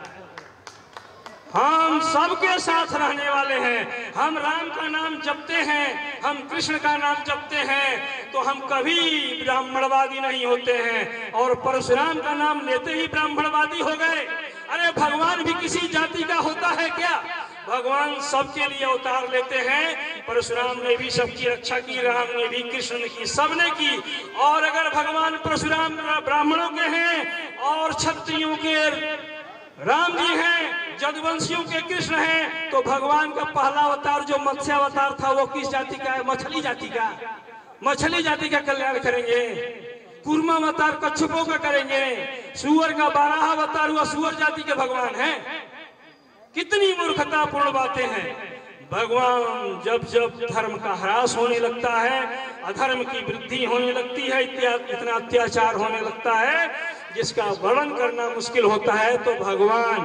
हम सबके साथ रहने वाले हैं, हम राम का नाम जपते हैं, हम कृष्ण का नाम जपते हैं, तो हम कभी ब्राह्मणवादी नहीं होते हैं। और परशुराम का नाम लेते ही ब्राह्मणवादी हो गए। अरे भगवान भी किसी जाति का होता है क्या? भगवान सबके लिए अवतार लेते हैं। परशुराम ने भी सबकी रक्षा की, राम ने भी, कृष्ण ने की, सबने की। और अगर भगवान परशुराम ब्राह्मणों के हैं और क्षत्रियों के राम जी हैं, जदुवंशियों के कृष्ण हैं, तो भगवान का पहला अवतार जो मत्स्य अवतार था वो किस जाति का है? मछली जाति का। मछली जाति का कल्याण करेंगे। कूर्मा अवतार कच्छपों का करेंगे। सुअर का 12 अवतार हुआ, सुअर जाति के भगवान हैं। कितनी मूर्खतापूर्ण बातें हैं। भगवान जब जब धर्म का ह्रास होने लगता है, अधर्म की वृद्धि होने लगती है, इतना अत्याचार होने लगता है जिसका वर्णन करना मुश्किल होता है, तो भगवान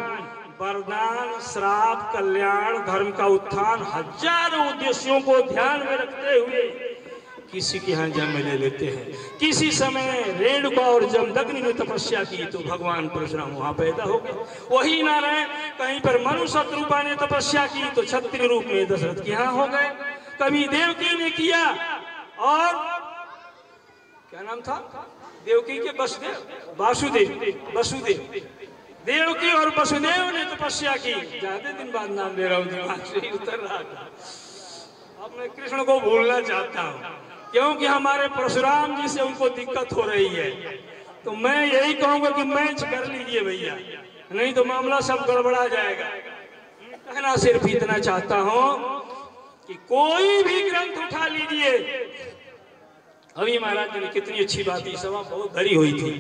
वरदान, श्राप, कल्याण, धर्म का उत्थान, हजारों उद्देश्यों को ध्यान में रखते हुए किसी के यहाँ जन्म ले लेते हैं। किसी समय रेणुका और जमदग्नि ने तपस्या की तो भगवान परशुराम वहां पैदा हो गए। वही नारायण कहीं पर मनु शत्रुपा ने तपस्या की तो क्षत्रिय रूप में दशरथ के यहाँ हो गए। कभी देवकी ने किया, और क्या नाम था देवकी के? वसुदेव। देवकी और वसुदेव ने तपस्या की। ज्यादा दिन बाद नाम ले रहा हूँ, दिमाग से ही उतर रहा था। अब मैं कृष्ण को भूलना चाहता हूँ, क्योंकि हमारे परशुराम जी से उनको दिक्कत हो रही है। तो मैं यही कहूंगा कि मैच कर लीजिए भैया, नहीं तो मामला सब गड़बड़ा जाएगा। कहना सिर्फ इतना चाहता हूं कि कोई भी ग्रंथ उठा लीजिए। अभी महाराज ने कितनी अच्छी बात, ये सभा बहुत भरी हुई थी,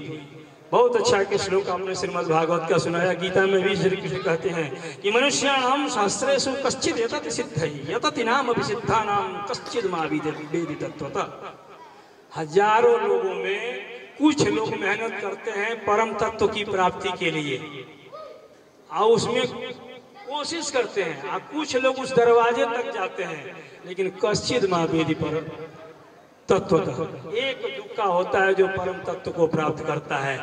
बहुत अच्छा के श्लोक आपने श्रीमद् भागवत का सुनाया। गीता में भी श्री कृष्ण कहते हैं कि मनुष्याणाम शास्त्रेषु कश्चित् यतति सिद्धै यतति नाम अभिसिद्धानाम कश्चित् मा वेदि तत्वतः। हजारों लोगों में कुछ लोग मेहनत करते हैं परम तत्व की प्राप्ति के लिए, और उसमें कोशिश करते हैं, और कुछ लोग उस दरवाजे तक जाते हैं, लेकिन कश्चित् मा वेदि पर तत्वतः। एक दुक्का होता है जो परम तत्व को प्राप्त करता है।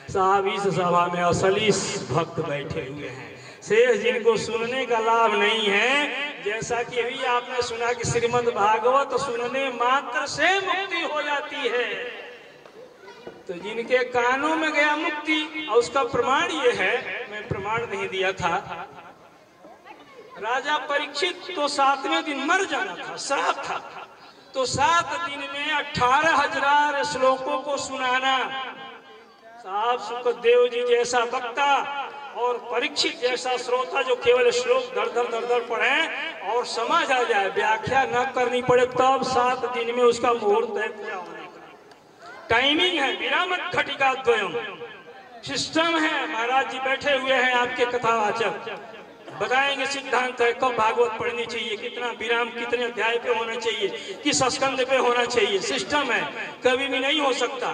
साहब, इस सभा में असली भक्त बैठे हुए हैं, शेष जिनको सुनने का लाभ नहीं है। जैसा कि अभी आपने सुना कि श्रीमद् भागवत सुनने मात्र से मुक्ति हो जाती है, तो जिनके कानों में गया मुक्ति, और उसका प्रमाण ये है, मैं प्रमाण नहीं दिया था, राजा परीक्षित तो 7वें दिन मर जाना था, श्राप था, तो 7 दिन में 18,000 श्लोकों को सुनाना। साहब सुखदेव जी जैसा वक्ता और परीक्षित जैसा श्रोता जो केवल श्लोक दर पढ़े और समझ आ जाए, व्याख्या न करनी पड़े, तब 7 दिन में उसका मुहूर्त तय पूरा होने का टाइमिंग है। विरामक घटिका द्वयम सिस्टम है। महाराज जी बैठे हुए हैं, आपके कथावाचक बताएंगे सिद्धांत है, कब भागवत पढ़नी चाहिए, कितना विराम कितने अध्याय पे होना चाहिए, किस स्कंद पे होना चाहिए, सिस्टम है, कभी भी नहीं हो सकता।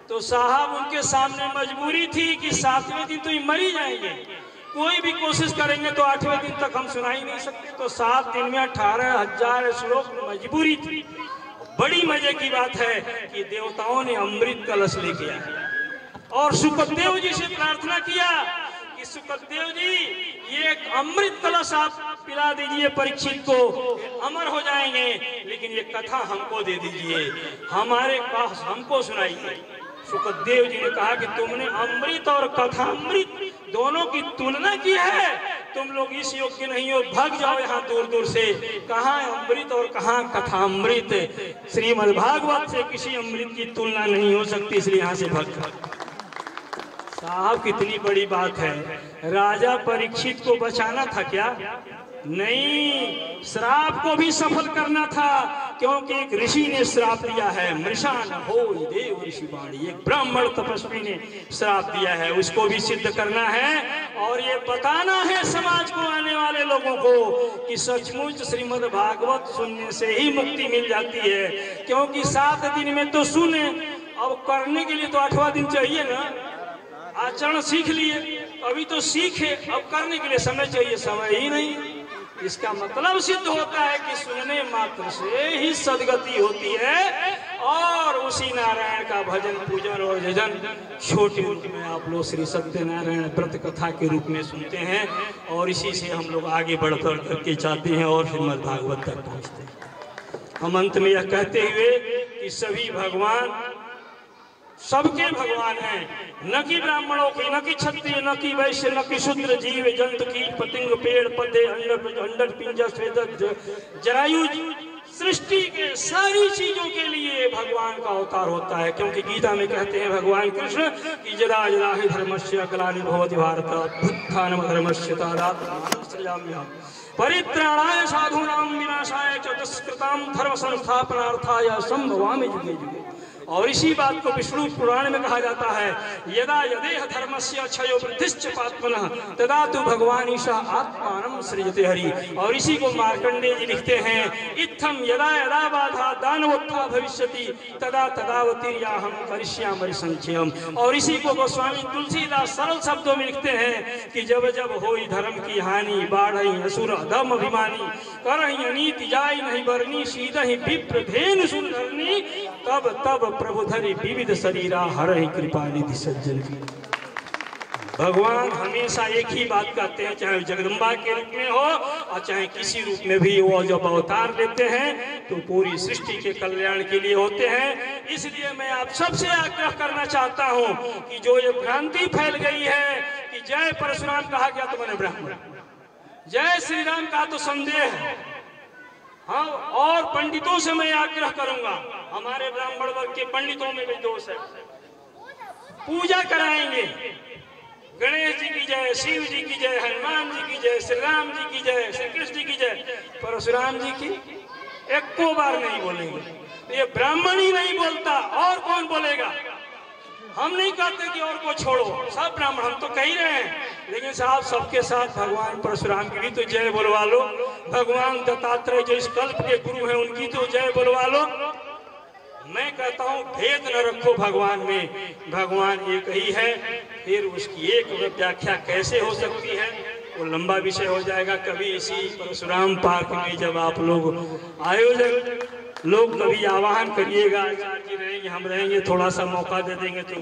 तो साहब उनके सामने मजबूरी थी कि 7वें दिन तो मर ही जाएंगे, कोई भी कोशिश करेंगे तो 8वें दिन तक हम सुना ही नहीं सकते। तो 7 दिन में 18,000 श्लोक मजबूरी थी। बड़ी मजे की बात है कि देवताओं ने अमृत कलश लेके आया और सुखदेव जी से प्रार्थना किया कि सुखदेव जी ये एक अमृत कलश आप पिला दीजिए परीक्षित को, अमर हो जाएंगे, लेकिन ये कथा हमको दे दीजिए, हमारे पास हमको सुनाइए। सुखदेव जी ने कहा कि तुमने अमृत और कथामृत दोनों की तुलना की है, तुम लोग इस योग्य नहीं हो, भाग जाओ यहाँ दूर दूर से। कहाँ अमृत और कहाँ कथामृत, श्रीमद् भागवत से किसी अमृत की तुलना नहीं हो सकती, इसलिए यहाँ से भाग जाओ। साहब कितनी बड़ी बात है। राजा परीक्षित को बचाना था क्या? नहीं, श्राप को भी सफल करना था, क्योंकि एक ऋषि ने श्राप दिया है, मृषा न हो देव ऋषि वाणी, एक ब्राह्मण तपस्वी ने श्राप दिया है, उसको भी सिद्ध करना है और ये बताना है समाज को, आने वाले लोगों को, कि सचमुच श्रीमद् भागवत सुनने से ही मुक्ति मिल जाती है। क्योंकि 7 दिन में तो सुने, अब करने के लिए तो 8वां दिन चाहिए ना। आचरण सीख लिए, अभी तो सीखे, अब करने के लिए समय चाहिए, समय ही नहीं। इसका मतलब सिद्ध होता है कि सुनने मात्र से ही सदगति होती है और उसी नारायण का भजन पूजन और जजन छोटे रूप में आप लोग श्री सत्यनारायण व्रत कथा के रूप में सुनते हैं और इसी से हम लोग आगे बढ़ करके जाते हैं और श्रीमद् भागवत तक पहुँचते हैं। हम अंत में यह कहते हुए कि सभी भगवान सबके भगवान हैं, न कि ब्राह्मणों के, न कि क्षत्रिय, न कि वैश्य, न कि शूद्र, जीव जंतु, कीट पतंग, पेड़ पौधे, अंडर पिंजर, स्वेदक, जरायु, सृष्टि के सारी चीजों के लिए भगवान का अवतार होता है। क्योंकि गीता में कहते हैं भगवान कृष्ण कि यदा यदा हि धर्मस्य ग्लानिर्भवति भारत अभ्युत्थानम् धर्मस्य तदात्मानं सृजाम्यहम् परित्राणाय साधूनां विनाशाय च दुष्कृतां धर्म संस्थापनार्थाय संभवामि युगे युगे। और इसी बात को विष्णु पुराण में कहा जाता है, यदा यदेह धर्मस्य क्षयो वृद्धिश्च पात्मनः तदा तु भगवान ईशा आत्मानं सृजते हरि। और इसी को मार्कंडेय जी लिखते हैं, इत्थम यदा यदा बाधा दानवोत्था भविष्यति तदा तदावतीर्याहं करिष्यामि संचयम्। और इसी को गोस्वामी तुलसीदास सरल शब्दों में लिखते हैं कि जब जब होई धर्म की हानि, बाढ़ई असुर अधम अभिमानी, करहि अनीति जाय नहीं बरनी, सीधहि विप्र धेनु सुंदरनी, तब तब प्रभु धरि विविध शरीरा हरहि कृपा निधि सज्जन की। भगवान हमेशा एक ही बात कहते हैं, चाहे जगदम्बा के रूप में हो और चाहे किसी रूप में भी वो जब अवतार लेते हैं तो पूरी सृष्टि के कल्याण के लिए होते हैं। इसलिए मैं आप सबसे आग्रह करना चाहता हूं कि जो ये भ्रांति फैल गई है कि जय परशुराम कहा गया तो मैंने ब्राह्मण, जय श्री राम कहा तो संदेह है। हाँ, और पंडितों से मैं आग्रह करूंगा, हमारे ब्राह्मण वर्ग के पंडितों में भी दोष है, पूजा कराएंगे, गणेश जी की जय, शिव जी की जय, हनुमान जी की जय, श्री राम जी की जय, श्री कृष्ण जी की जय, परशुराम जी की एको बार नहीं बोलेंगे। तो ये ब्राह्मण ही नहीं बोलता और कौन बोलेगा? हम नहीं कहते कि और को छोड़ो, सब ब्राह्मण, हम तो कह ही रहे हैं, लेकिन साहब सबके साथ भगवान परशुराम की भी तो जय बोलवा लो, भगवान दत्तात्रेय जो इस कल्प के गुरु हैं उनकी तो जय बोलवा लो। मैं कहता हूँ भेद न रखो भगवान में, भगवान एक ही है। फिर उसकी एक व्याख्या कैसे हो सकती है वो लंबा विषय हो जाएगा। कभी इसी परशुराम पार्क में जब आप लोग आयोजक लोग कभी आवाहन करिएगा, आचार्य जी रहेंगे, हम रहेंगे, थोड़ा सा मौका दे देंगे तो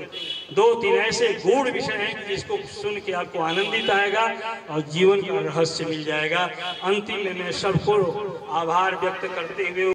2-3 ऐसे गूढ़ विषय हैं जिसको सुन के आपको आनंदित आएगा और जीवन का रहस्य मिल जाएगा। अंतिम में मैं सबको आभार व्यक्त करते हुए